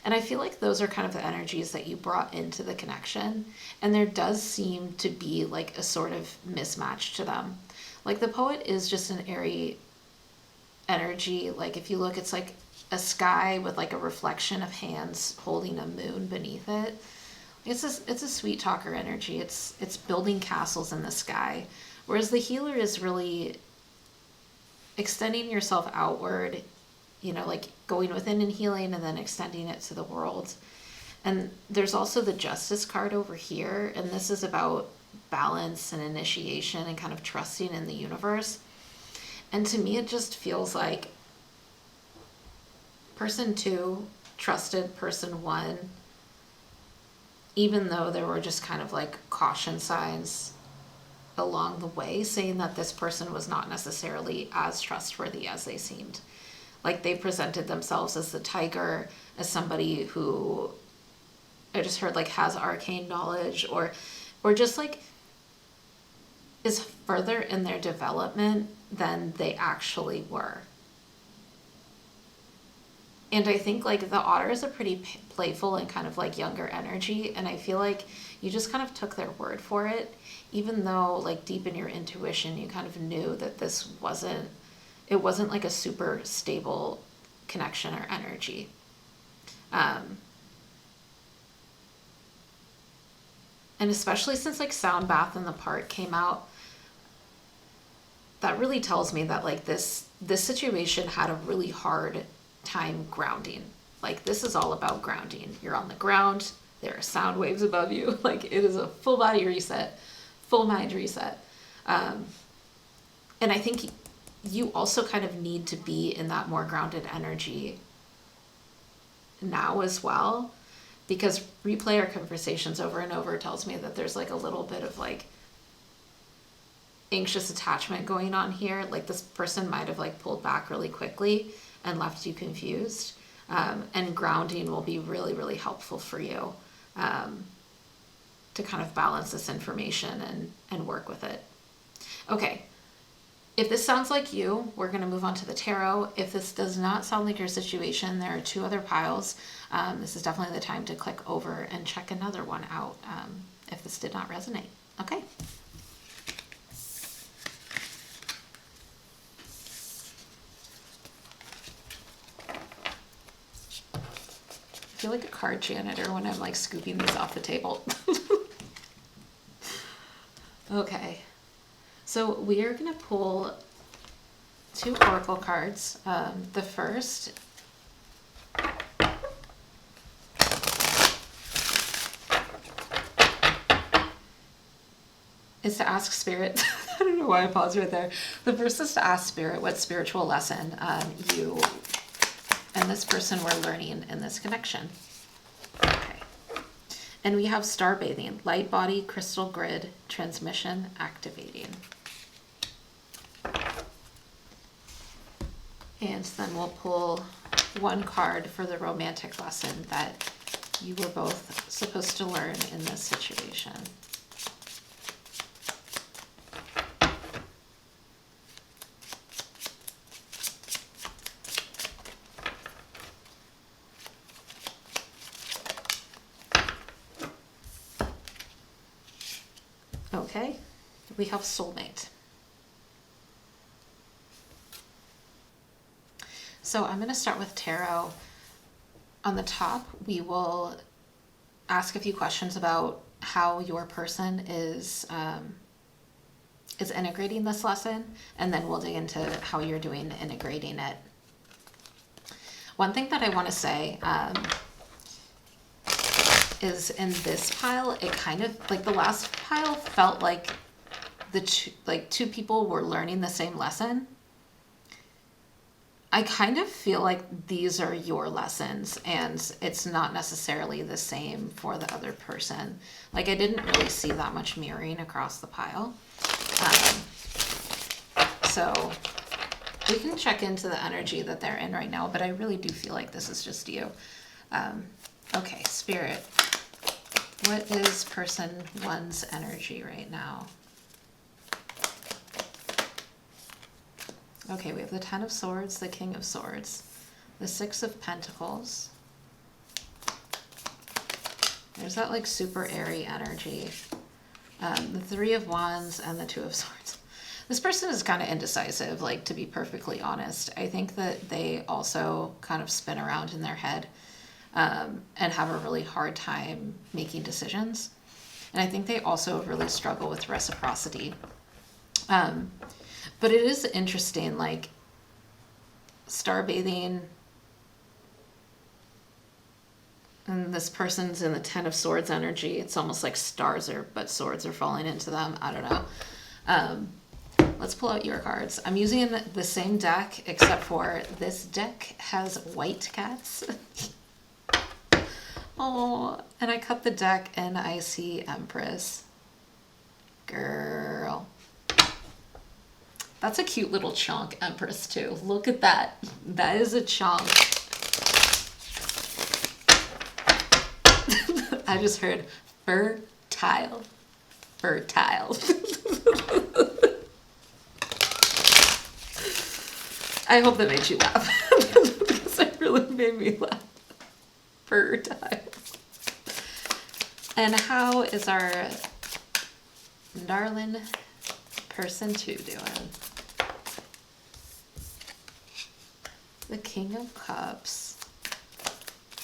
And I feel like those are kind of the energies that you brought into the connection, and there does seem to be like a sort of mismatch to them. Like the poet is just an airy energy. Like if you look, it's like a sky with like a reflection of hands holding a moon beneath it. It's a sweet talker energy. It's building castles in the sky, whereas the healer is really extending yourself outward, you know, like going within and healing and then extending it to the world. And there's also the Justice card over here, and this is about balance and initiation and kind of trusting in the universe. And to me, it just feels like person 2 trusted person 1, even though there were just kind of like caution signs along the way saying that this person was not necessarily as trustworthy as they seemed. Like they presented themselves as the tiger, as somebody who I just heard like has arcane knowledge, or just like is further in their development than they actually were. And I think like the otter is a pretty playful and kind of like younger energy, and I feel like you just kind of took their word for it, even though like deep in your intuition you kind of knew that this wasn't like a super stable connection or energy. And especially since like Sound Bath and the Part came out, that really tells me that like this situation had a really hard time grounding. Like this is all about grounding. You're on the ground, there are sound waves above you. Like it is a full body reset, full mind reset. And I think you also kind of need to be in that more grounded energy now as well, because replay our conversations over and over tells me that there's like a little bit of like anxious attachment going on here. Like this person might have like pulled back really quickly and left you confused. And grounding will be really, really helpful for you to kind of balance this information and work with it. Okay. If this sounds like you, we're going to move on to the tarot. If this does not sound like your situation, there are 2 other piles. This is definitely the time to click over and check another one out if this did not resonate. Okay. I feel like a card janitor when I'm like scooping these off the table. Okay. So we are going to pull 2 oracle cards. The first is to ask Spirit. I don't know why I paused right there. The first is to ask Spirit what spiritual lesson you and this person were learning in this connection. Okay. And we have star bathing, light body, crystal grid, transmission, activating. And then we'll pull 1 card for the romantic lesson that you were both supposed to learn in this situation. Okay, we have soulmate. So I'm going to start with tarot. On the top, we will ask a few questions about how your person is integrating this lesson, and then we'll dig into how you're doing integrating it. One thing that I want to say is in this pile, it kind of like the last pile felt like two people were learning the same lesson. I kind of feel like these are your lessons and it's not necessarily the same for the other person. Like I didn't really see that much mirroring across the pile. So we can check into the energy that they're in right now, but I really do feel like this is just you. Okay, Spirit, what is person 1's energy right now? Okay, we have the 10 of Swords, the King of Swords, the 6 of Pentacles. There's that like super airy energy. The 3 of Wands and the 2 of Swords. This person is kind of indecisive, like to be perfectly honest. I think that they also kind of spin around in their head and have a really hard time making decisions. And I think they also really struggle with reciprocity. But it is interesting, like star bathing, and this person's in the 10 of Swords energy. It's almost like stars but swords are falling into them. I don't know. Let's pull out your cards. I'm using the same deck, except for this deck has white cats. Oh, and I cut the deck and I see Empress. Girl. That's a cute little chunk, Empress, too. Look at that. That is a chunk. I just heard fertile. Fertile. I hope that made you laugh. Because it really made me laugh. Fertile. And how is our darling person 2 doing? The King of Cups.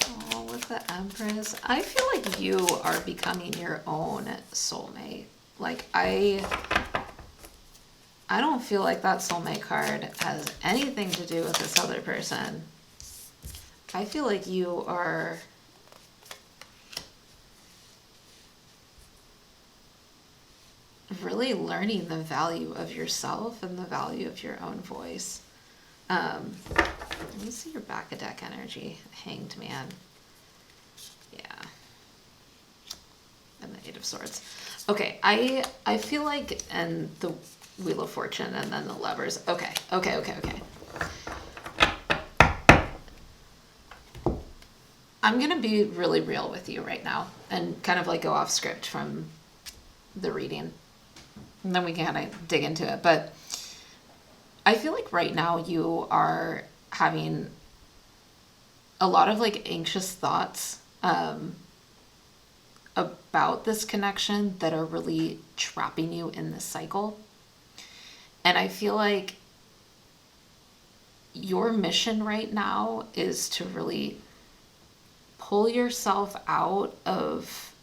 Oh, with the Empress. I feel like you are becoming your own soulmate. Like, I don't feel like that soulmate card has anything to do with this other person. I feel like you are really learning the value of yourself and the value of your own voice. Let me see your back of deck energy. Hanged Man. Yeah. And the 8 of Swords. Okay, I feel like, and Wheel of Fortune, and then the Lovers. Okay. I'm going to be really real with you right now and kind of like go off script from the reading. And then we can kind of dig into it. But I feel like right now you are having a lot of like anxious thoughts about this connection that are really trapping you in this cycle. And I feel like your mission right now is to really pull yourself out of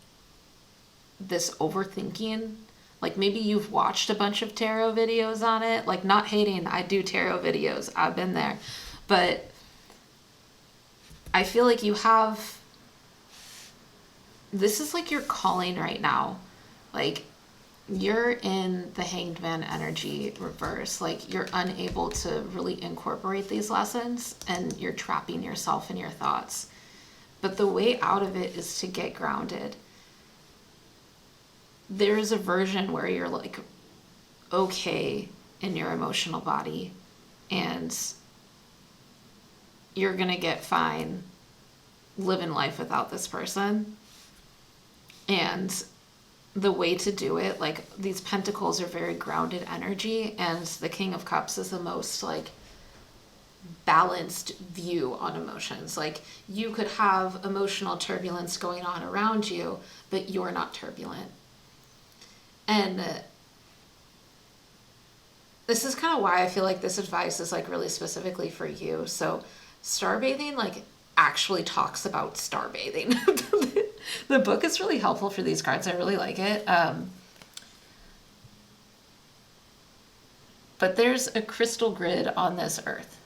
this overthinking. Like maybe you've watched a bunch of tarot videos on it. Like, not hating, I do tarot videos. I've been there. But I feel like you have, this is like your calling right now. Like, you're in the Hanged Man energy reverse. Like, you're unable to really incorporate these lessons and you're trapping yourself in your thoughts. But the way out of it is to get grounded. There is a version where you're like okay in your emotional body and you're gonna get fine living life without this person. And the way to do it, like, these pentacles are very grounded energy, and the King of Cups is the most like balanced view on emotions. Like, you could have emotional turbulence going on around you, but you're not turbulent. And this is kind of why I feel like this advice is like really specifically for you. So starbathing like actually talks about starbathing. The book is really helpful for these cards. I really like it. But there's a crystal grid on this earth.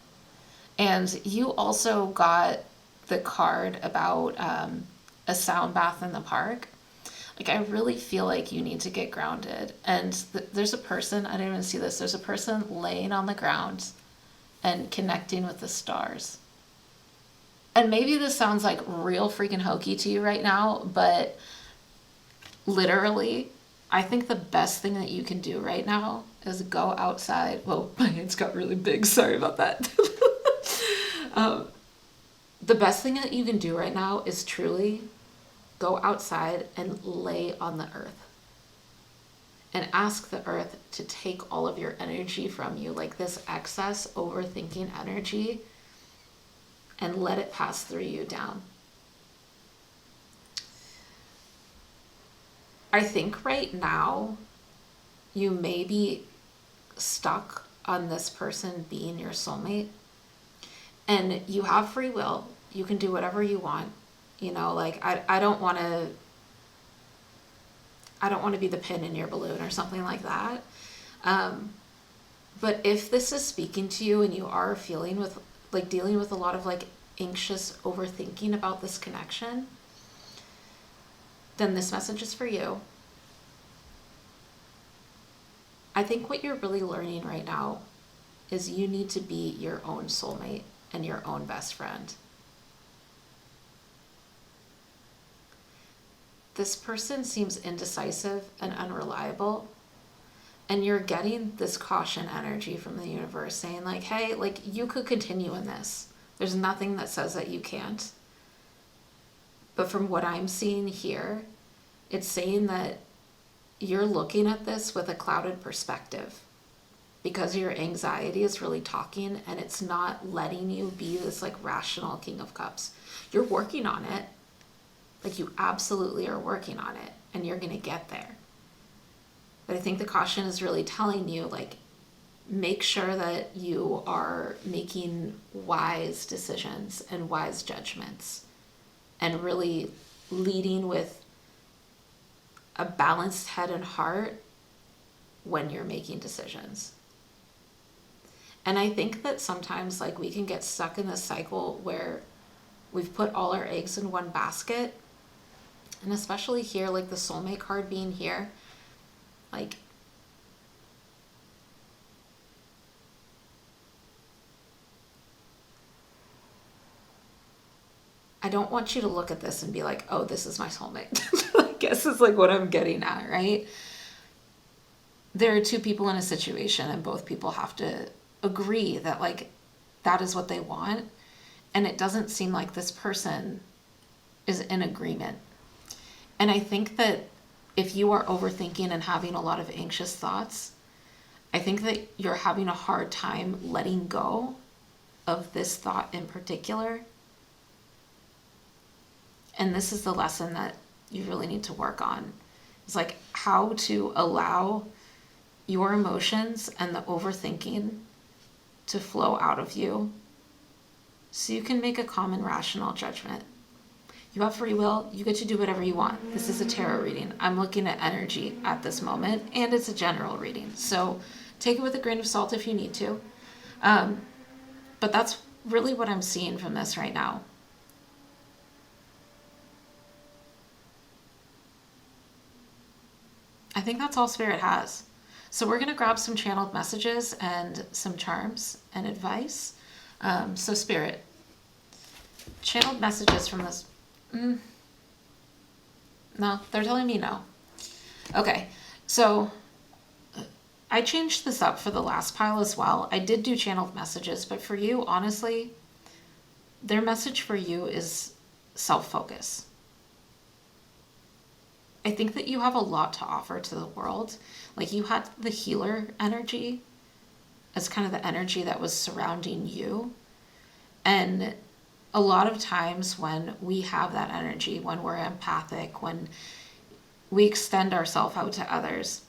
And you also got the card about a sound bath in the park. Like, I really feel like you need to get grounded. And there's a person, I didn't even see this, there's a person laying on the ground and connecting with the stars. And maybe this sounds like real freaking hokey to you right now, but literally, I think the best thing that you can do right now is go outside. Whoa, my hands got really big. Sorry about that. The best thing that you can do right now is truly go outside and lay on the earth and ask the earth to take all of your energy from you, like this excess overthinking energy, and let it pass through you down. I think right now you may be stuck on this person being your soulmate, and you have free will. You can do whatever you want. You know, like, I don't want to be the pin in your balloon or something like that. But if this is speaking to you and you are feeling with, like, dealing with a lot of, like, anxious overthinking about this connection, then this message is for you. I think what you're really learning right now is you need to be your own soulmate and your own best friend. This person seems indecisive and unreliable, and you're getting this caution energy from the universe saying like, hey, like, you could continue in this. There's nothing that says that you can't. But from what I'm seeing here, it's saying that you're looking at this with a clouded perspective because your anxiety is really talking and it's not letting you be this like rational King of Cups. You're working on it. Like, you absolutely are working on it and you're going to get there. But I think the caution is really telling you, like, make sure that you are making wise decisions and wise judgments and really leading with a balanced head and heart when you're making decisions. And I think that sometimes, like, we can get stuck in this cycle where we've put all our eggs in one basket. And especially here, like the soulmate card being here, like, I don't want you to look at this and be like, oh, this is my soulmate. I guess is like what I'm getting at, right? there are two people in a situation and both people have to agree that like that is what they want. And it doesn't seem like this person is in agreement. And I think that if you are overthinking and having a lot of anxious thoughts, I think that you're having a hard time letting go of this thought in particular. And this is the lesson that you really need to work on. It's like how to allow your emotions and the overthinking to flow out of you so you can make a calm and rational judgment. You have free will. You get to do whatever you want. This is a tarot reading. I'm looking at energy at this moment, and it's a general reading. So take it with a grain of salt if you need to. But that's really what I'm seeing from this right now. I think that's all Spirit has. So we're going to grab some channeled messages and some charms and advice. So Spirit, channeled messages from this. No, they're telling me no. Okay, so I changed this up for the last pile as well. I did do channeled messages, but for you, honestly, their message for you is self-focus. I think that you have a lot to offer to the world. Like you had the healer energy as kind of the energy that was surrounding you. And a lot of times when we have that energy, when we're empathic, when we extend ourselves out to others,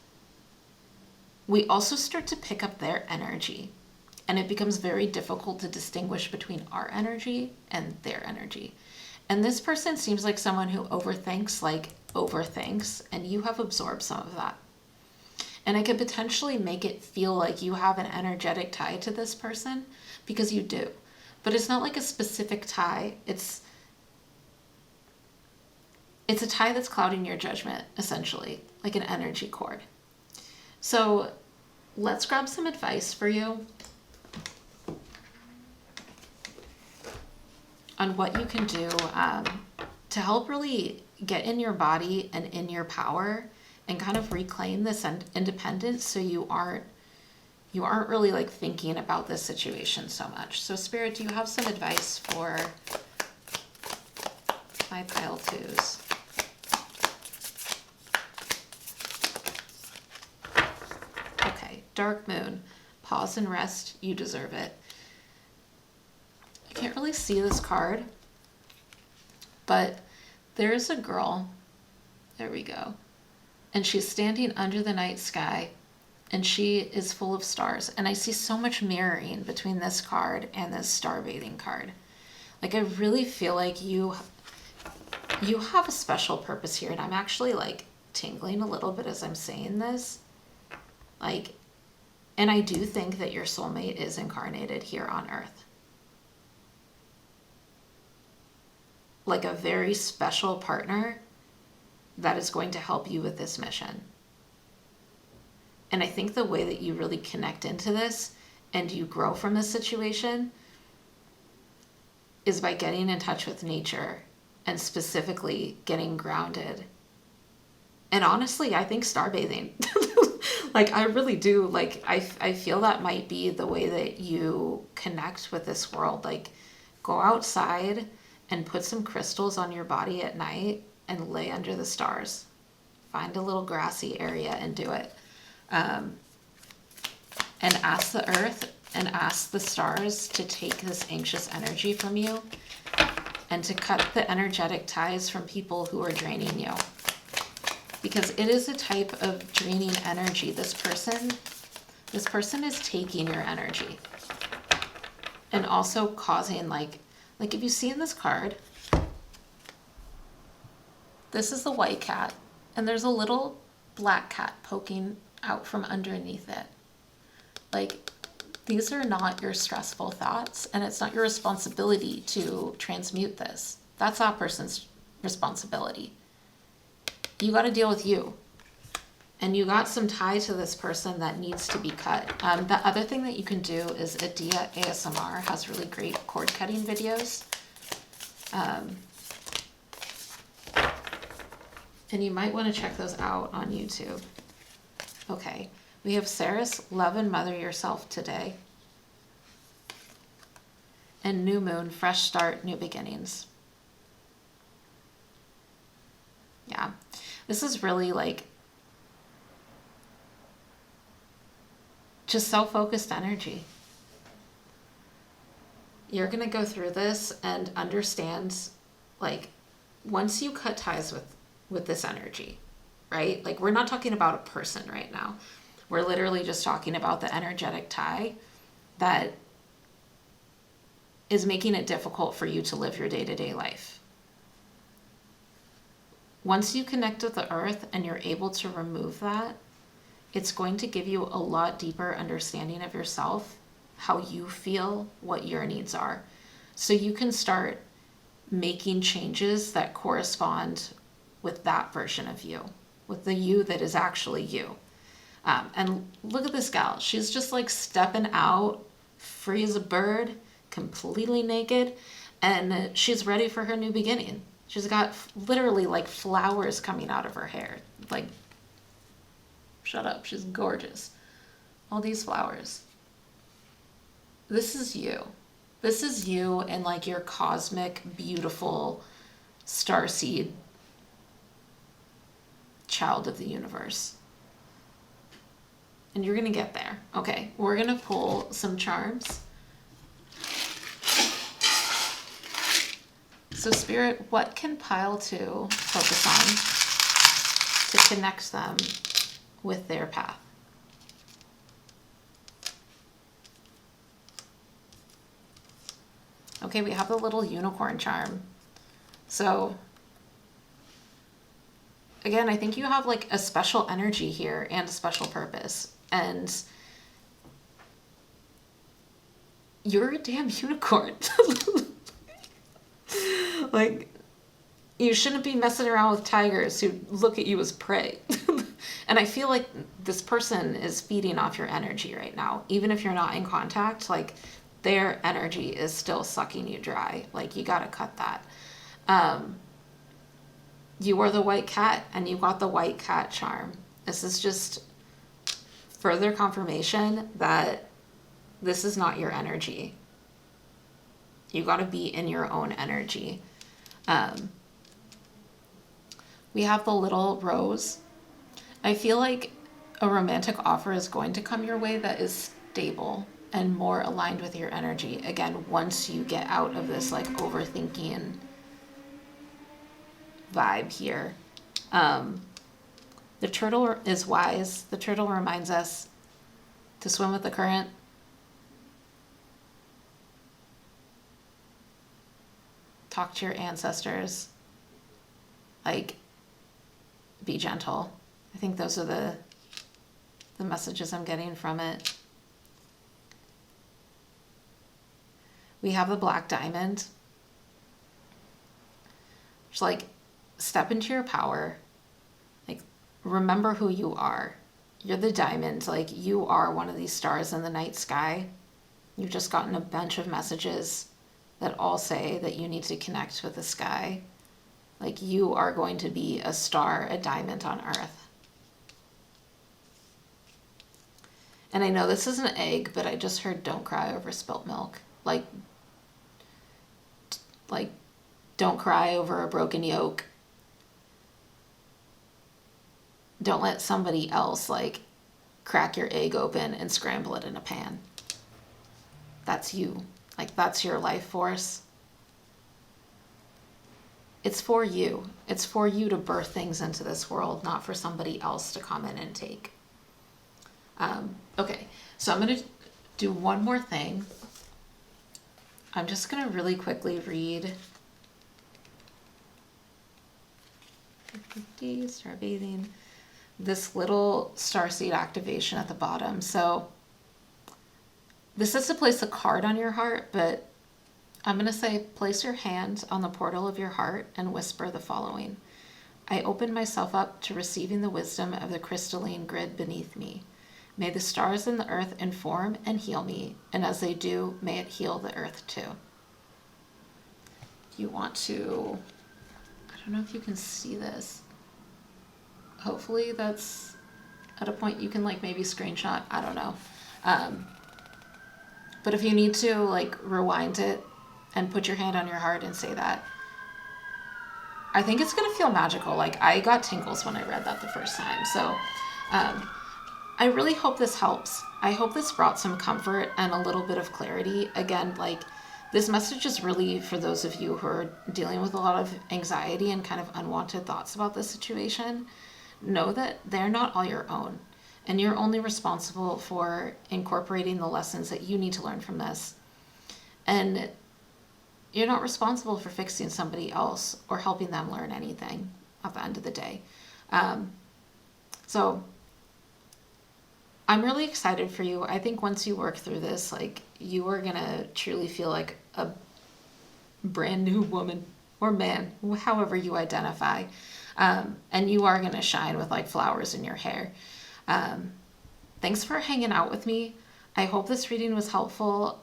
we also start to pick up their energy. And it becomes very difficult to distinguish between our energy and their energy. And this person seems like someone who overthinks, and you have absorbed some of that. And it could potentially make it feel like you have an energetic tie to this person, because you do. But it's not like a specific tie. It's a tie that's clouding your judgment, essentially, like an energy cord. So let's grab some advice for you on what you can do to help really get in your body and in your power and kind of reclaim this independence so you aren't really like thinking about this situation so much. So Spirit, do you have some advice for my pile twos? Okay, Dark Moon, pause and rest, you deserve it. I can't really see this card, but there's a girl, there we go, and she's standing under the night sky, and she is full of stars. And I see so much mirroring between this card and this star bathing card. Like I really feel like you have a special purpose here, and I'm actually like tingling a little bit as I'm saying this. Like, and I do think that your soulmate is incarnated here on Earth. Like a very special partner that is going to help you with this mission. And I think the way that you really connect into this and you grow from this situation is by getting in touch with nature and specifically getting grounded. And honestly, I think starbathing. Like I really do. Like I feel that might be the way that you connect with this world. Like go outside and put some crystals on your body at night and lay under the stars. Find a little grassy area and do it. And ask the earth and ask the stars to take this anxious energy from you and to cut the energetic ties from people who are draining you. Because it is a type of draining energy. This person is taking your energy and also causing like if you see in this card, this is the white cat and there's a little black cat poking out from underneath it. Like these are not your stressful thoughts, and it's not your responsibility to transmute this. That's that person's responsibility. You got to deal with you. And you got some tie to this person that needs to be cut. The other thing that you can do is Adia ASMR has really great cord cutting videos. And you might want to check those out on YouTube. Okay, We have Ceres, love and mother yourself today. And new moon, fresh start, new beginnings. Yeah, this is really like just self-focused energy. You're going to go through this and understand, like, once you cut ties with this energy, right? Like, we're not talking about a person right now. We're literally just talking about the energetic tie that is making it difficult for you to live your day-to-day life. Once you connect with the earth and you're able to remove that, it's going to give you a lot deeper understanding of yourself, how you feel, what your needs are. So you can start making changes that correspond with that version of you, with the you that is actually you. And look at this gal. She's just like stepping out, free as a bird, completely naked, and she's ready for her new beginning. She's got literally like flowers coming out of her hair. Like, shut up, she's gorgeous. All these flowers. This is you. This is you and like your cosmic, beautiful starseed child of the universe. And you're going to get there. Okay, we're going to pull some charms. So Spirit, what can Pile 2 focus on to connect them with their path? Okay, we have the little unicorn charm. So again, I think you have like a special energy here and a special purpose. And you're a damn unicorn. Like, you shouldn't be messing around with tigers who look at you as prey. And I feel like this person is feeding off your energy right now. Even if you're not in contact, like, their energy is still sucking you dry. Like, you gotta cut that. You were the white cat, and you got the white cat charm. This is just further confirmation that this is not your energy. You gotta be in your own energy. We have the little rose. I feel like a romantic offer is going to come your way that is stable and more aligned with your energy. Again, once you get out of this like overthinking vibe here. The turtle is wise. The turtle reminds us to swim with the current. Talk to your ancestors. Like, be gentle. I think those are the messages I'm getting from it. We have the black diamond. Just like, step into your power. Like, remember who you are. You're the diamond. Like, you are one of these stars in the night sky. You've just gotten a bunch of messages that all say that you need to connect with the sky. Like, you are going to be a star, a diamond on Earth. And I know this is an egg, but I just heard don't cry over spilt milk. Like, don't cry over a broken yolk. Don't let somebody else, like, crack your egg open and scramble it in a pan. That's you. Like, that's your life force. It's for you. It's for you to birth things into this world, not for somebody else to come in and take. Okay, so I'm going to do one more thing. I'm just going to really quickly read. Start bathing. This little starseed activation at the bottom. So this is to place a card on your heart, but I'm going to say place your hand on the portal of your heart and whisper the following. I open myself up to receiving the wisdom of the crystalline grid beneath me. May the stars in the earth inform and heal me, and as they do, may it heal the earth too. You want to, I don't know if you can see this. Hopefully that's at a point you can like maybe screenshot. I don't know. But if you need to like rewind it and put your hand on your heart and say that, I think it's going to feel magical. Like I got tingles when I read that the first time. So I really hope this helps. I hope this brought some comfort and a little bit of clarity. Again, like this message is really for those of you who are dealing with a lot of anxiety and kind of unwanted thoughts about this situation. Know that they're not all your own, and you're only responsible for incorporating the lessons that you need to learn from this. And you're not responsible for fixing somebody else or helping them learn anything at the end of the day. So I'm really excited for you. I think once you work through this, like you are gonna truly feel like a brand new woman or man, however you identify. And you are gonna shine with like flowers in your hair. Thanks for hanging out with me. I hope this reading was helpful.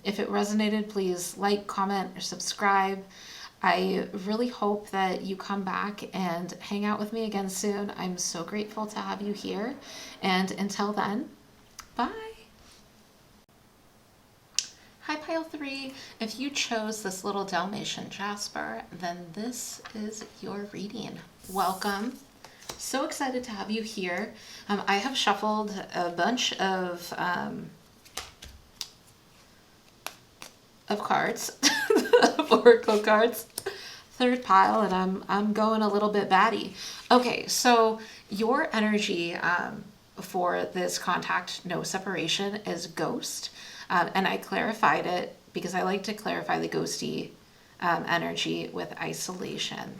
If it resonated, please like, comment, or subscribe. I really hope that you come back and hang out with me again soon. I'm so grateful to have you here. And until then, bye. Hi, Pile 3. If you chose this little Dalmatian Jasper, then this is your reading. Welcome. So excited to have you here. I have shuffled a bunch of cards, of oracle cards. Third pile, and I'm going a little bit batty. Okay, so your energy for this contact, no separation, is ghost. And I clarified it because I like to clarify the ghosty energy with isolation.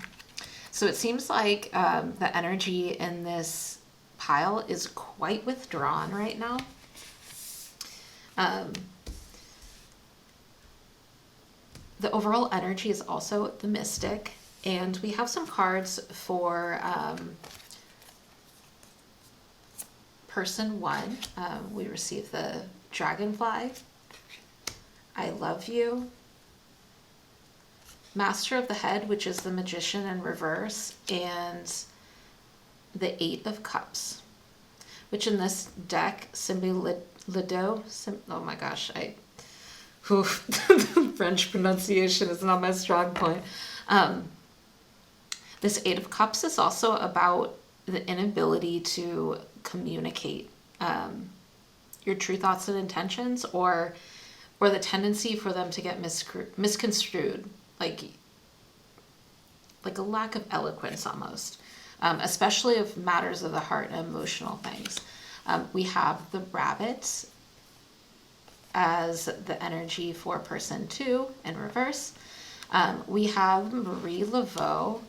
So it seems like the energy in this pile is quite withdrawn right now. The overall energy is also the Mystic, and we have some cards for person 1. We received the Dragonfly, I Love You, Master of the Head, which is the Magician in reverse, and the 8 of Cups, which in this deck, Lido, oh my gosh, French pronunciation is not my strong point. This 8 of Cups is also about the inability to communicate your true thoughts and intentions, or the tendency for them to get misconstrued, like a lack of eloquence almost, especially of matters of the heart and emotional things. We have the Rabbit as the energy for person 2 in reverse. We have Marie Laveau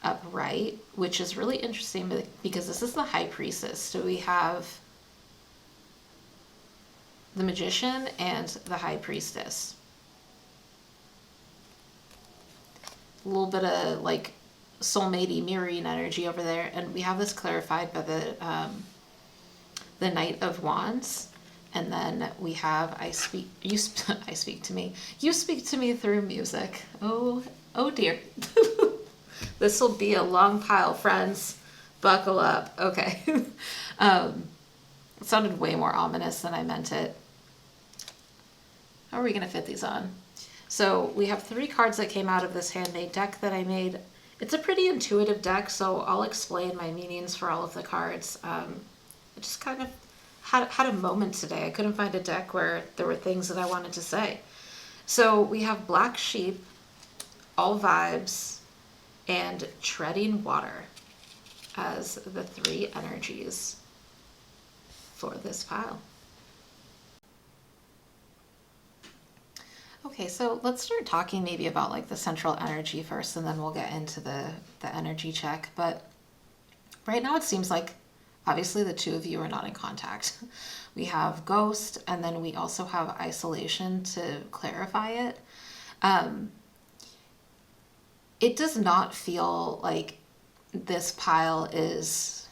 upright, which is really interesting because this is the High Priestess. So we have the Magician and the High Priestess. A little bit of like soulmate-y mirroring energy over there, and we have this clarified by the Knight of Wands. And then we have I speak to me. You speak to me through music. Oh dear. This will be a long pile, friends. Buckle up. Okay. It sounded way more ominous than I meant it. How are we going to fit these on? So we have 3 cards that came out of this handmade deck that I made. It's a pretty intuitive deck, so I'll explain my meanings for all of the cards. I just kind of had a moment today. I couldn't find a deck where there were things that I wanted to say. So we have Black Sheep, All Vibes, and Treading Water as the 3 energies for this pile. Okay, so let's start talking maybe about like the central energy first, and then we'll get into the energy check. But right now it seems like obviously the 2 of you are not in contact. We have ghost, and then we also have isolation to clarify it. It does not feel like this pile is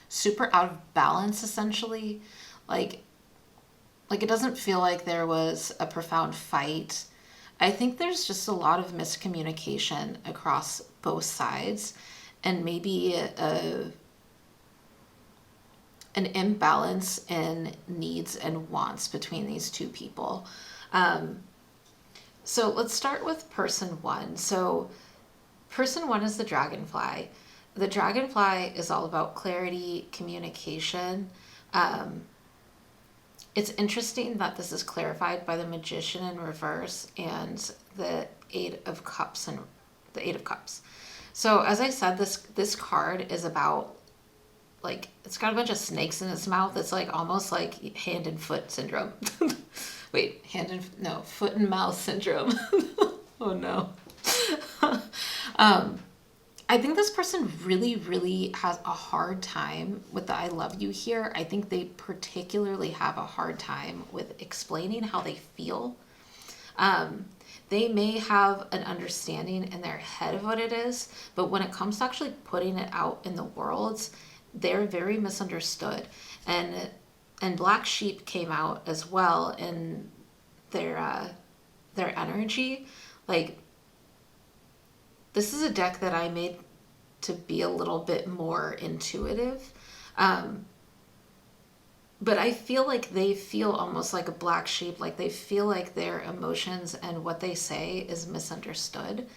super out of balance, essentially. Like it doesn't feel like there was a profound fight. I think there's just a lot of miscommunication across both sides, and maybe an imbalance in needs and wants between these two people. So let's start with person one. So person one is the dragonfly. The dragonfly is all about clarity, communication. It's interesting that this is clarified by the magician in reverse and the eight of cups and the eight of cups. So as I said, this card is about, like, it's got a bunch of snakes in its mouth. It's like almost like hand and foot syndrome. Wait, foot and mouth syndrome. Oh no. I think this person really, really has a hard time with the I love you here. I think they particularly have a hard time with explaining how they feel. They may have an understanding in their head of what it is, but when it comes to actually putting it out in the world, they're very misunderstood. And Black Sheep came out as well in their energy. Like, this is a deck that I made to be a little bit more intuitive. But I feel like they feel almost like a black sheep, like they feel like their emotions and what they say is misunderstood.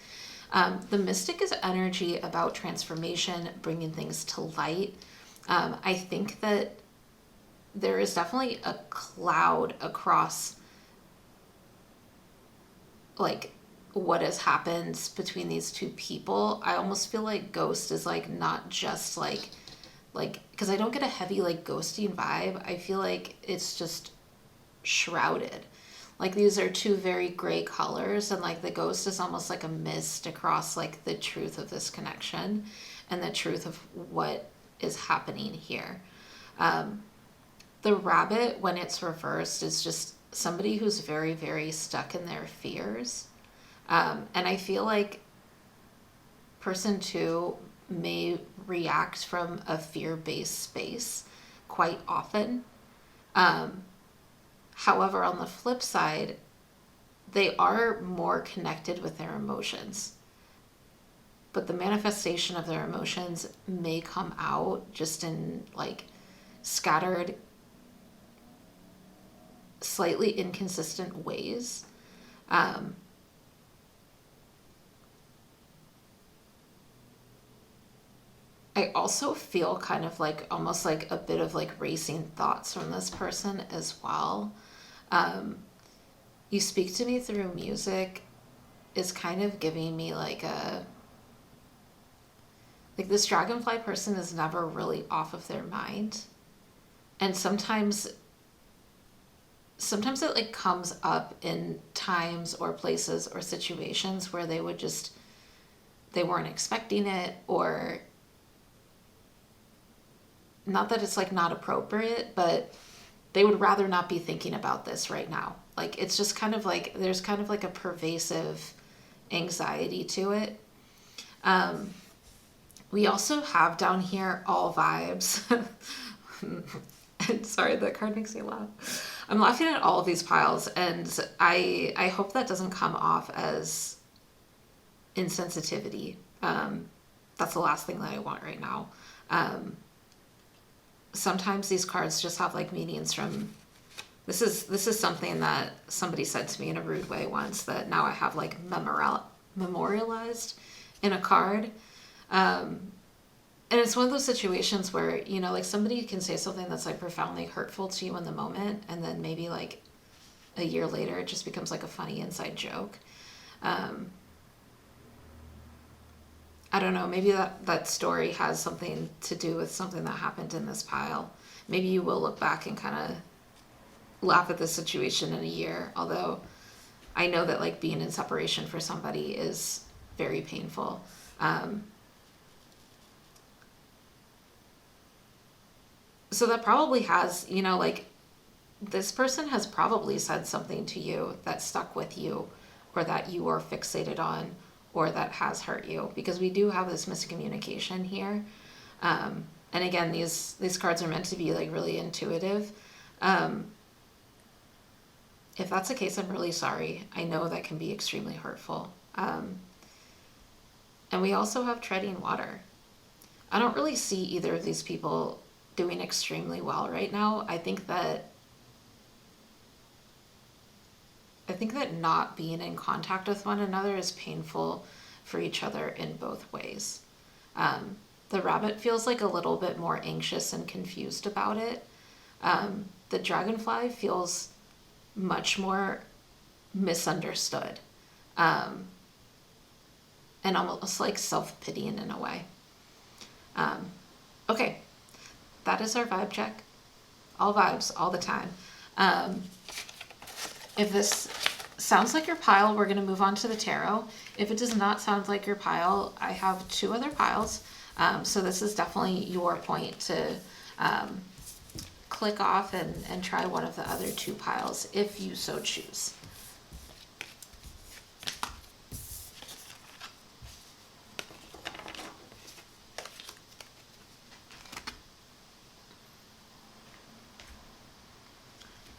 The mystic is energy about transformation, bringing things to light. I think that there is definitely a cloud across, like, what has happened between these two people. I almost feel like ghost is like not just like because I don't get a heavy like ghosting vibe. I feel like it's just shrouded. Like, these are two very gray colors, and like the ghost is almost like a mist across like the truth of this connection and the truth of what is happening here. The rabbit, when it's reversed, is just somebody who's very, very stuck in their fears. And I feel like person two may react from a fear-based space quite often. However, on the flip side, they are more connected with their emotions. But the manifestation of their emotions may come out just in like scattered, slightly inconsistent ways. I also feel kind of like almost like a bit of like racing thoughts from this person as well. You speak to me through music is kind of giving me like this dragonfly person is never really off of their mind. And sometimes it like comes up in times or places or situations where they weren't expecting it, or not that it's like not appropriate, but they would rather not be thinking about this right now. Like, it's just kind of like there's kind of like a pervasive anxiety to it. We also have down here all vibes. And sorry, that card makes me laugh. I'm laughing at all of these piles, and I hope that doesn't come off as insensitivity. That's the last thing that I want right now. Sometimes these cards just have like meanings from, this is something that somebody said to me in a rude way once, that now I have like memorialized in a card. And it's one of those situations where, you know, like somebody can say something that's like profoundly hurtful to you in the moment, and then maybe like a year later it just becomes like a funny inside joke. I don't know, maybe that story has something to do with something that happened in this pile. Maybe you will look back and kind of laugh at this situation in a year, although I know that like being in separation for somebody is very painful. So that probably has, you know, like this person has probably said something to you that stuck with you, or that you are fixated on, or that has hurt you, because we do have this miscommunication here. And again, these cards are meant to be like really intuitive. If that's the case, I'm really sorry. I know that can be extremely hurtful. And we also have treading water. I don't really see either of these people doing extremely well right now. I think that not being in contact with one another is painful for each other in both ways. The rabbit feels like a little bit more anxious and confused about it. The dragonfly feels much more misunderstood, and almost like self-pitying in a way. Okay, that is our vibe check. All vibes, all the time. If this sounds like your pile, we're going to move on to the tarot. If it does not sound like your pile, I have 2 other piles. So this is definitely your point to click off and try one of the other 2 piles if you so choose.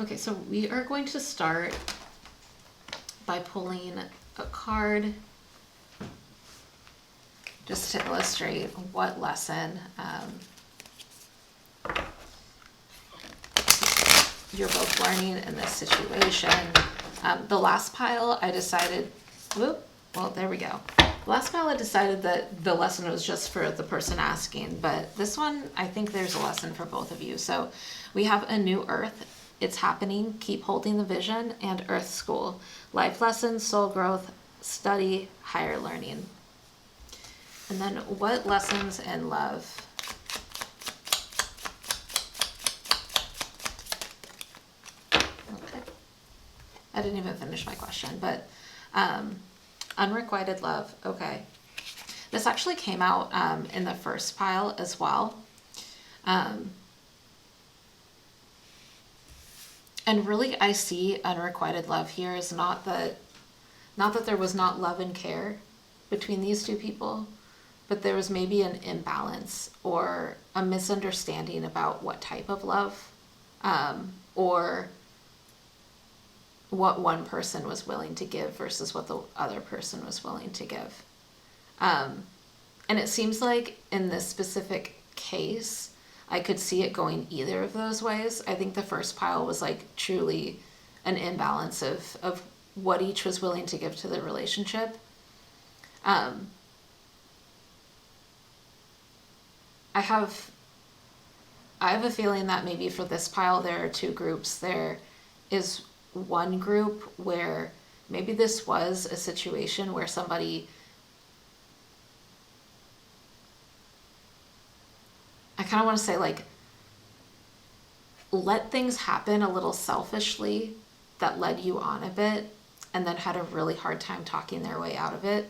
Okay, so we are going to start by pulling a card just to illustrate what lesson you're both learning in this situation. The last pile I decided, well, there we go. Last pile I decided that the lesson was just for the person asking, but this one, I think there's a lesson for both of you. So we have a new earth. It's happening. Keep holding the vision, and Earth School. Life lessons, soul growth, study, higher learning. And then what lessons in love? Okay. I didn't even finish my question, but unrequited love. Okay. This actually came out in the first pile as well. And really, I see unrequited love here is not that there was not love and care between these 2 people, but there was maybe an imbalance or a misunderstanding about what type of love, or what one person was willing to give versus what the other person was willing to give. And it seems like in this specific case, I could see it going either of those ways. I think the first pile was like truly an imbalance of what each was willing to give to the relationship. I have a feeling that maybe for this pile there are 2 groups. There is one group where maybe this was a situation where somebody, I kind of want to say like, let things happen a little selfishly that led you on a bit, and then had a really hard time talking their way out of it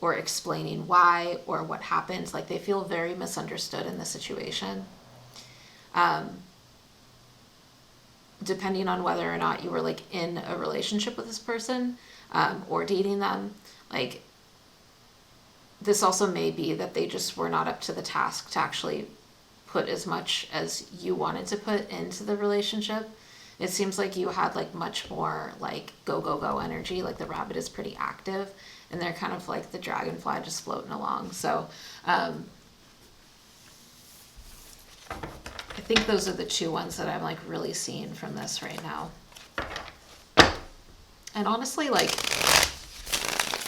or explaining why or what happened. Like they feel very misunderstood in the situation. Depending on whether or not you were like in a relationship with this person, or dating them, like this also may be that they just were not up to the task to actually put as much as you wanted to put into the relationship. It seems like you had like much more like go, go, go energy. Like the rabbit is pretty active and they're kind of like the dragonfly just floating along. So I think those are the 2 ones that I'm like really seeing from this right now. And honestly, like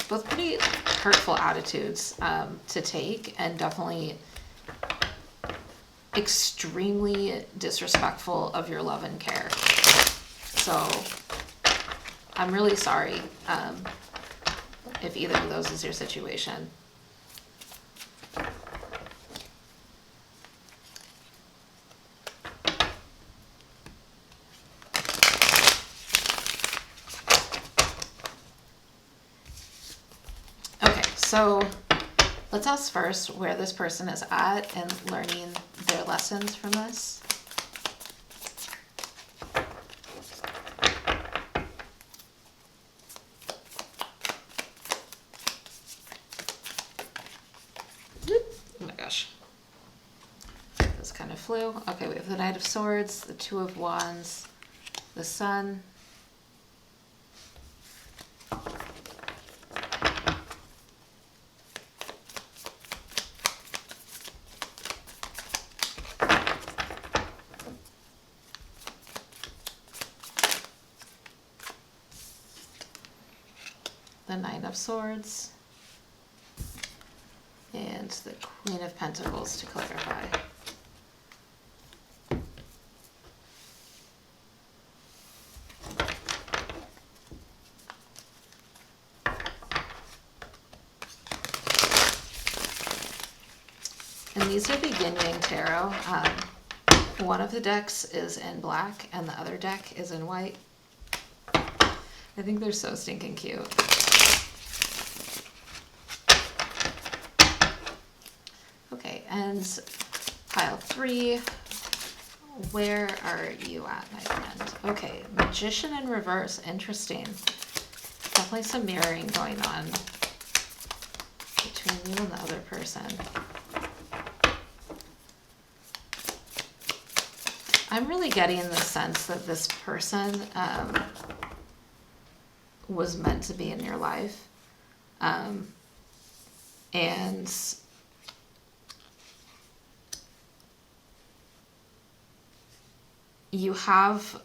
both pretty hurtful attitudes to take, and definitely extremely disrespectful of your love and care. So I'm really sorry if either of those is your situation. Okay, so let's ask first where this person is at and learning their lessons from this. Oh my gosh. This kind of flew. Okay, we have the Knight of Swords, the 2 of Wands, the Sun. the Nine of Swords, and the Queen of Pentacles to clarify. And these are the YinYang Tarot. One of the decks is in black and the other deck is in white. I think they're so stinking cute. Okay, and pile 3. Where are you at, my friend? Okay, Magician in reverse. Interesting. Definitely some mirroring going on between you and the other person. I'm really getting the sense that this person was meant to be in your life. And you have,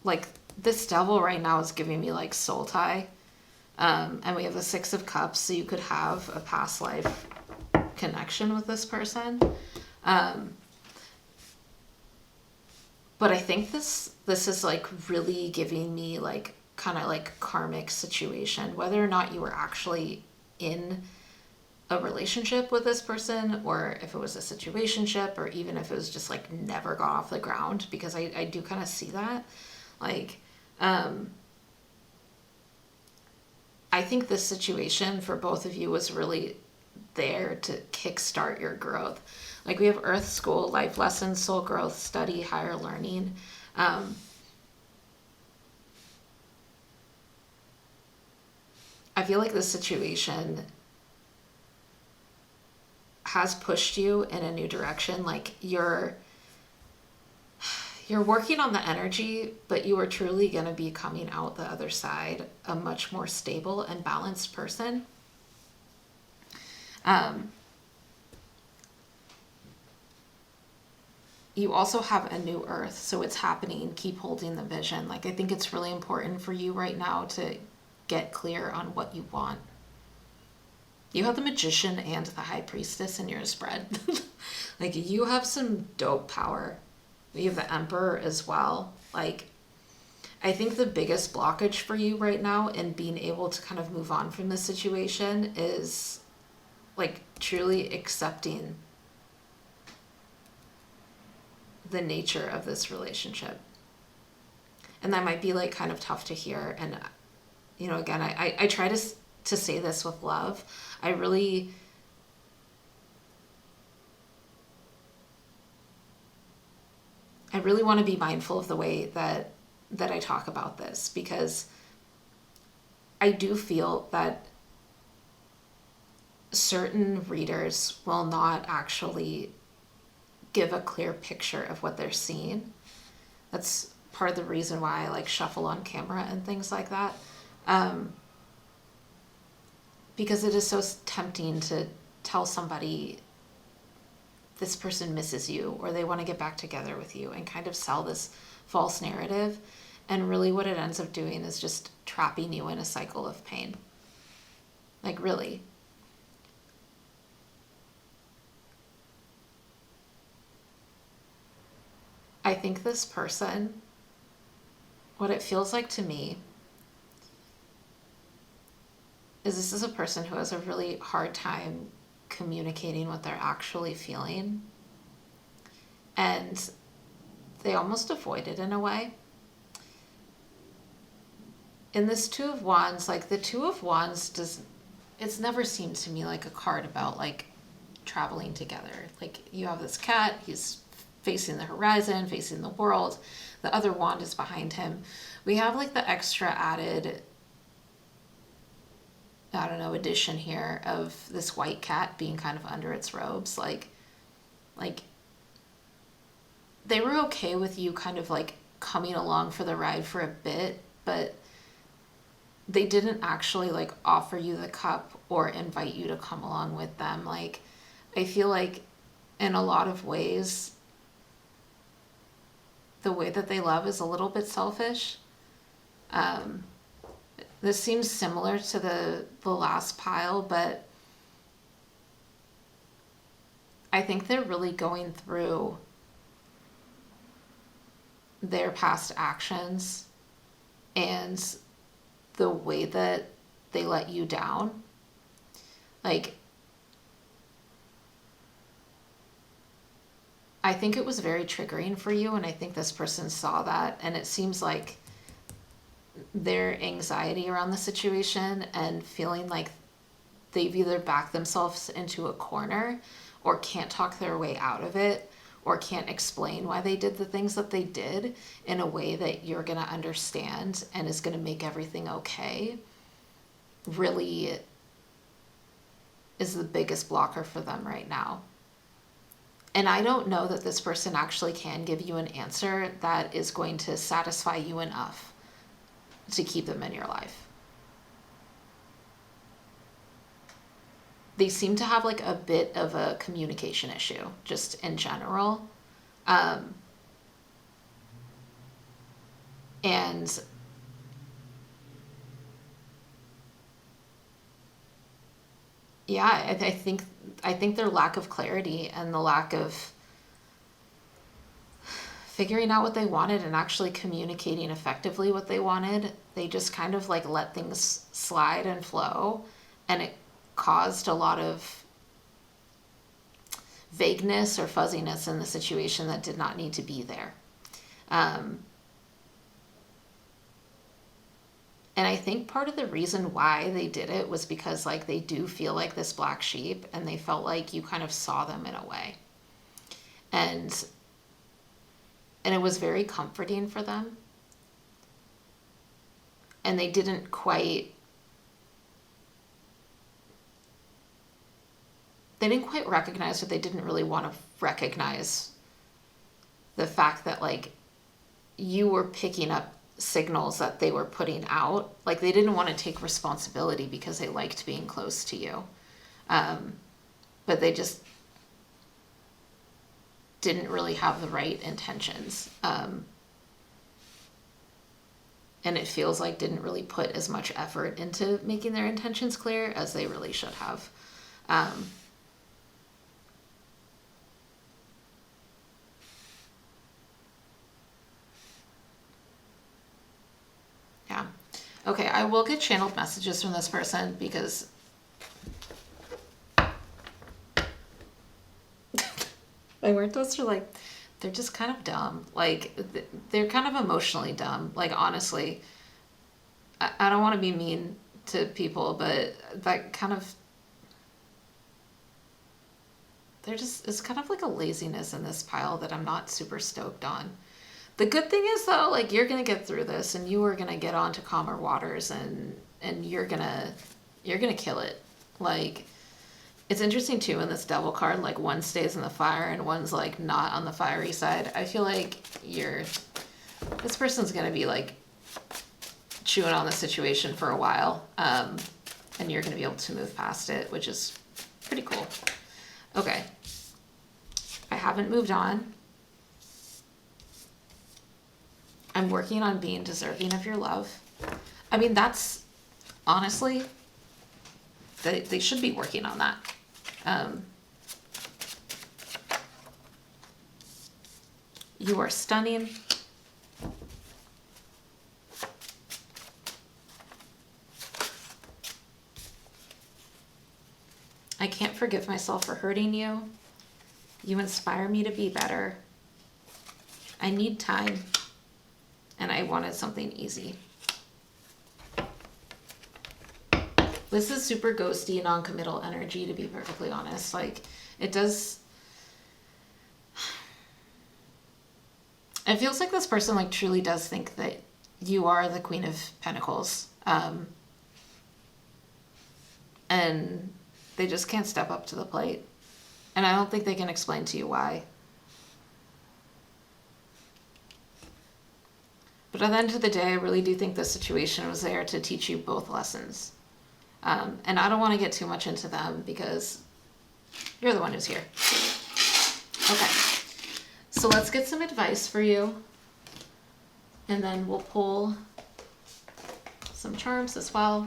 like, this devil right now is giving me, like, soul tie. And we have the Six of Cups, so you could have a past life connection with this person. But I think this is like really giving me like kind of like karmic situation, whether or not you were actually in a relationship with this person, or if it was a situationship, or even if it was just like never got off the ground, because I do kind of see that. Like, I think this situation for both of you was really there to kickstart your growth. Like, we have Earth, School, Life Lessons, Soul Growth, Study, Higher Learning. I feel like this situation has pushed you in a new direction. Like, you're working on the energy, but you are truly going to be coming out the other side a much more stable and balanced person. You also have a new earth, so it's happening. Keep holding the vision. Like, I think it's really important for you right now to get clear on what you want. You have the Magician and the High Priestess in your spread. Like, you have some dope power. You have the Emperor as well. Like, I think the biggest blockage for you right now in being able to kind of move on from this situation is like truly accepting the nature of this relationship. And that might be like kind of tough to hear. And, you know, again, I try to say this with love. I really want to be mindful of the way that I talk about this, because I do feel that certain readers will not actually give a clear picture of what they're seeing. That's part of the reason why I like shuffle on camera and things like that. Because it is so tempting to tell somebody this person misses you, or they want to get back together with you, and kind of sell this false narrative. And really what it ends up doing is just trapping you in a cycle of pain. Like, really. I think this person, what it feels like to me, is this is a person who has a really hard time communicating what they're actually feeling. And they almost avoid it in a way. In this Two of Wands, like, the Two of Wands it's never seemed to me like a card about like traveling together. Like, you have this cat, he's facing the horizon, facing the world. The other wand is behind him. We have like the extra added, I don't know, addition here of this white cat being kind of under its robes. Like they were okay with you kind of like coming along for the ride for a bit, but they didn't actually like offer you the cup or invite you to come along with them. Like, I feel like in a lot of ways, the way that they love is a little bit selfish. This seems similar to the last pile, but I think they're really going through their past actions and the way that they let you down. Like, I think it was very triggering for you, and I think this person saw that, and it seems like their anxiety around the situation and feeling like they've either backed themselves into a corner or can't talk their way out of it or can't explain why they did the things that they did in a way that you're going to understand and is going to make everything okay, really is the biggest blocker for them right now. And I don't know that this person actually can give you an answer that is going to satisfy you enough to keep them in your life. They seem to have like a bit of a communication issue, just in general. And yeah, I think their lack of clarity and the lack of figuring out what they wanted and actually communicating effectively what they wanted, they just kind of like let things slide and flow, and it caused a lot of vagueness or fuzziness in the situation that did not need to be there. And I think part of the reason why they did it was because like they do feel like this black sheep, and they felt like you kind of saw them in a way. And it was very comforting for them. And they didn't quite recognize, or they didn't really want to recognize the fact that like you were picking up signals that they were putting out. Like they didn't want to take responsibility because they liked being close to you. But they just didn't really have the right intentions. And it feels like didn't really put as much effort into making their intentions clear as they really should have. Yeah. Okay, I will get channeled messages from this person because my muertos are like, they're just kind of dumb. Like, they're kind of emotionally dumb. Like, honestly, I don't want to be mean to people, but that kind of, it's kind of like a laziness in this pile that I'm not super stoked on. The good thing is though, like you're going to get through this and you are going to get onto calmer waters and you're going to kill it. Like, it's interesting too in this devil card, like one stays in the fire and one's like not on the fiery side. I feel like this person's going to be like chewing on the situation for a while. And you're going to be able to move past it, which is pretty cool. Okay. I haven't moved on. I'm working on being deserving of your love. I mean, that's honestly, they should be working on that. You are stunning. I can't forgive myself for hurting you. You inspire me to be better. I need time. And I wanted something easy. This is super ghosty, non-committal energy, to be perfectly honest. Like, it feels like this person like truly does think that you are the Queen of Pentacles. And they just can't step up to the plate. And I don't think they can explain to you why. But at the end of the day, I really do think this situation was there to teach you both lessons. And I don't want to get too much into them because you're the one who's here. Okay. So let's get some advice for you. And then we'll pull some charms as well.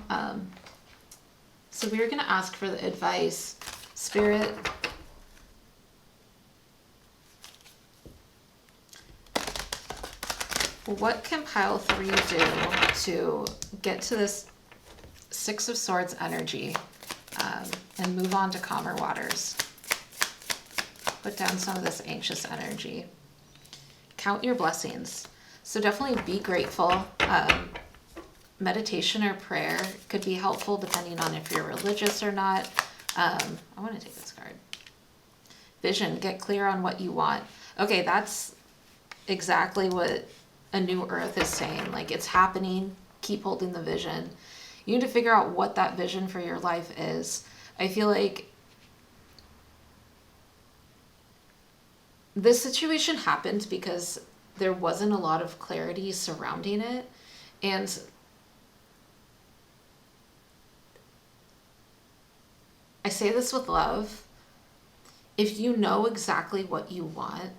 So we're going to ask for the advice, Spirit. What can pile 3 do to get to this Six of Swords energy and move on to calmer waters? Put down some of this anxious energy. Count your blessings. So definitely be grateful. Meditation or prayer could be helpful depending on if you're religious or not. I want to take this card. Vision. Get clear on what you want. Okay, that's exactly what a new earth is saying. Like, it's happening. Keep holding the vision. You need to figure out what that vision for your life is. I feel like this situation happened because there wasn't a lot of clarity surrounding it. And I say this with love. If you know exactly what you want,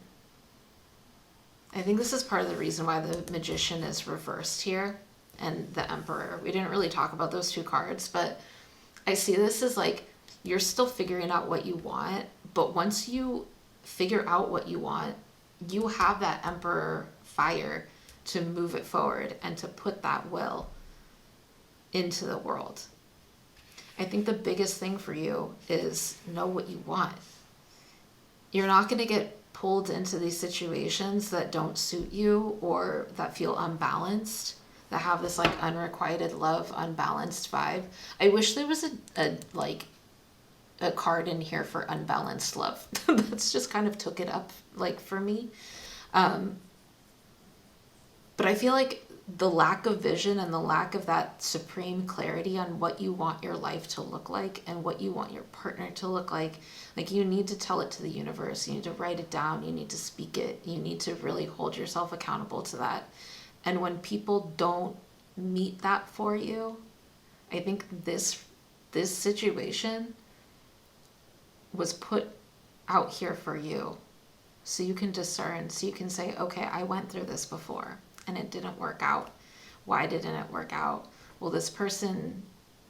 I think this is part of the reason why the Magician is reversed here and the Emperor. We didn't really talk about those 2 cards, but I see this as like you're still figuring out what you want, but once you figure out what you want, you have that Emperor fire to move it forward and to put that will into the world. I think the biggest thing for you is know what you want. You're not going to get pulled into these situations that don't suit you or that feel unbalanced, that have this like unrequited love, unbalanced vibe. I wish there was a card in here for unbalanced love. That's just kind of took it up like for me. But I feel like the lack of vision and the lack of that supreme clarity on what you want your life to look like and what you want your partner to look like you need to tell it to the universe. You need to write it down. You need to speak it. You need to really hold yourself accountable to that. And when people don't meet that for you, I think this situation was put out here for you so you can discern, so you can say, okay, I went through this before and it didn't work out. Why didn't it work out? Well, this person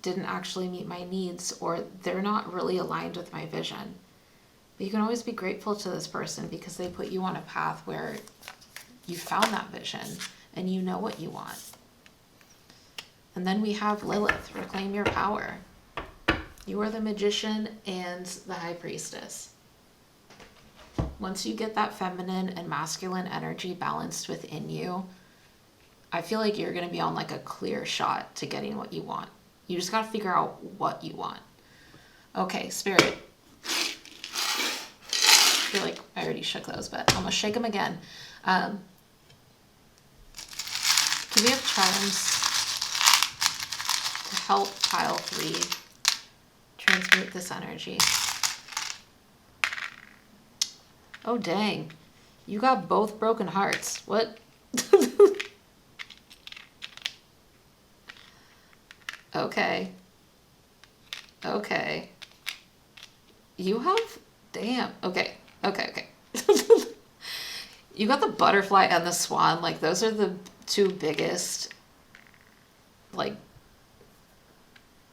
didn't actually meet my needs, or they're not really aligned with my vision. But you can always be grateful to this person because they put you on a path where you found that vision and you know what you want. And then we have Lilith, reclaim your power. You are the Magician and the High Priestess. Once you get that feminine and masculine energy balanced within you, I feel like you're going to be on like a clear shot to getting what you want. You just got to figure out what you want. Okay, Spirit. I feel like I already shook those, but I'm going to shake them again. Can we have charms to help pile 3 transmute this energy? Oh, dang. You got both broken hearts. What? Okay. Okay. You have... Damn. Okay. Okay. You got the butterfly and the swan. Like, those are the 2 biggest... Like...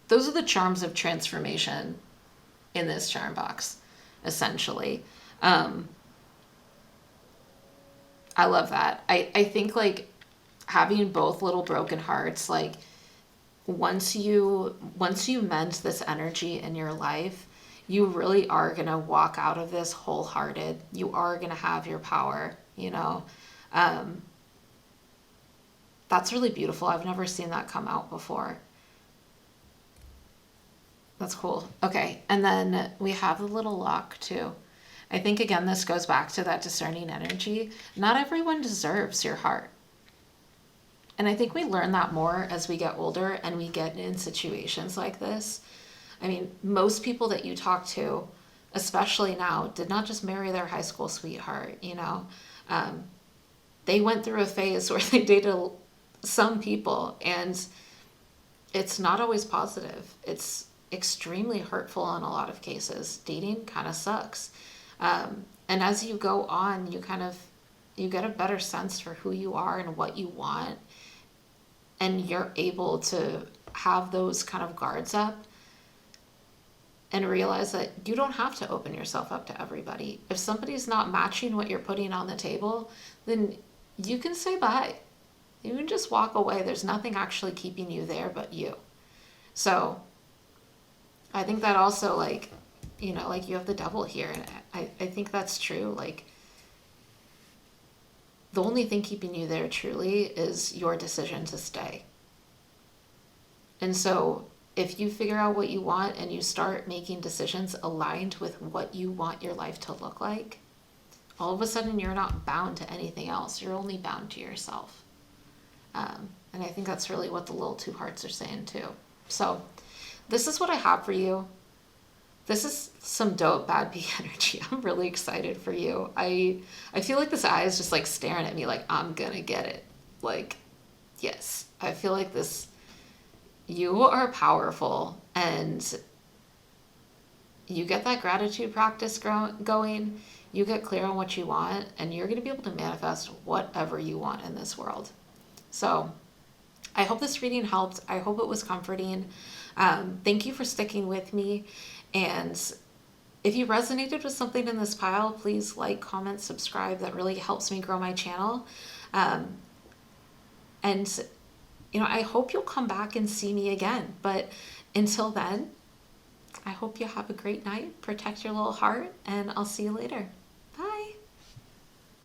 Those are the charms of transformation in this charm box, essentially. I love that. I think, like, having both little broken hearts, like... Once you mend this energy in your life, you really are going to walk out of this wholehearted. You are going to have your power, you know. That's really beautiful. I've never seen that come out before. That's cool. Okay, and then we have the little lock too. I think, again, this goes back to that discerning energy. Not everyone deserves your heart. And I think we learn that more as we get older and we get in situations like this. I mean, most people that you talk to, especially now, did not just marry their high school sweetheart, you know. They went through a phase where they dated some people, and it's not always positive. It's extremely hurtful in a lot of cases. Dating kind of sucks. And as you go on, you get a better sense for who you are and what you want. and you're able to have those kind of guards up and realize that you don't have to open yourself up to everybody. If somebody's not matching what you're putting on the table, then you can say bye. You can just walk away. There's nothing actually keeping you there but you. So I think that also, like, you know, like, you have the devil here. And I think that's true. Like, the only thing keeping you there truly is your decision to stay. And so if you figure out what you want and you start making decisions aligned with what you want your life to look like, all of a sudden you're not bound to anything else. You're only bound to yourself. And I think that's really what the little two hearts are saying too. So this is what I have for you. This is some dope bad bee energy. I'm really excited for you. I feel like this eye is just like staring at me like, I'm gonna get it. Like, yes. I feel like this, you are powerful, and you get that gratitude practice going, you get clear on what you want, and you're gonna be able to manifest whatever you want in this world. So I hope this reading helped. I hope it was comforting. Thank you for sticking with me. And if you resonated with something in this pile, please like, comment, subscribe. That really helps me grow my channel. And, you know, I hope you'll come back and see me again. But until then, I hope you have a great night. Protect your little heart, and I'll see you later.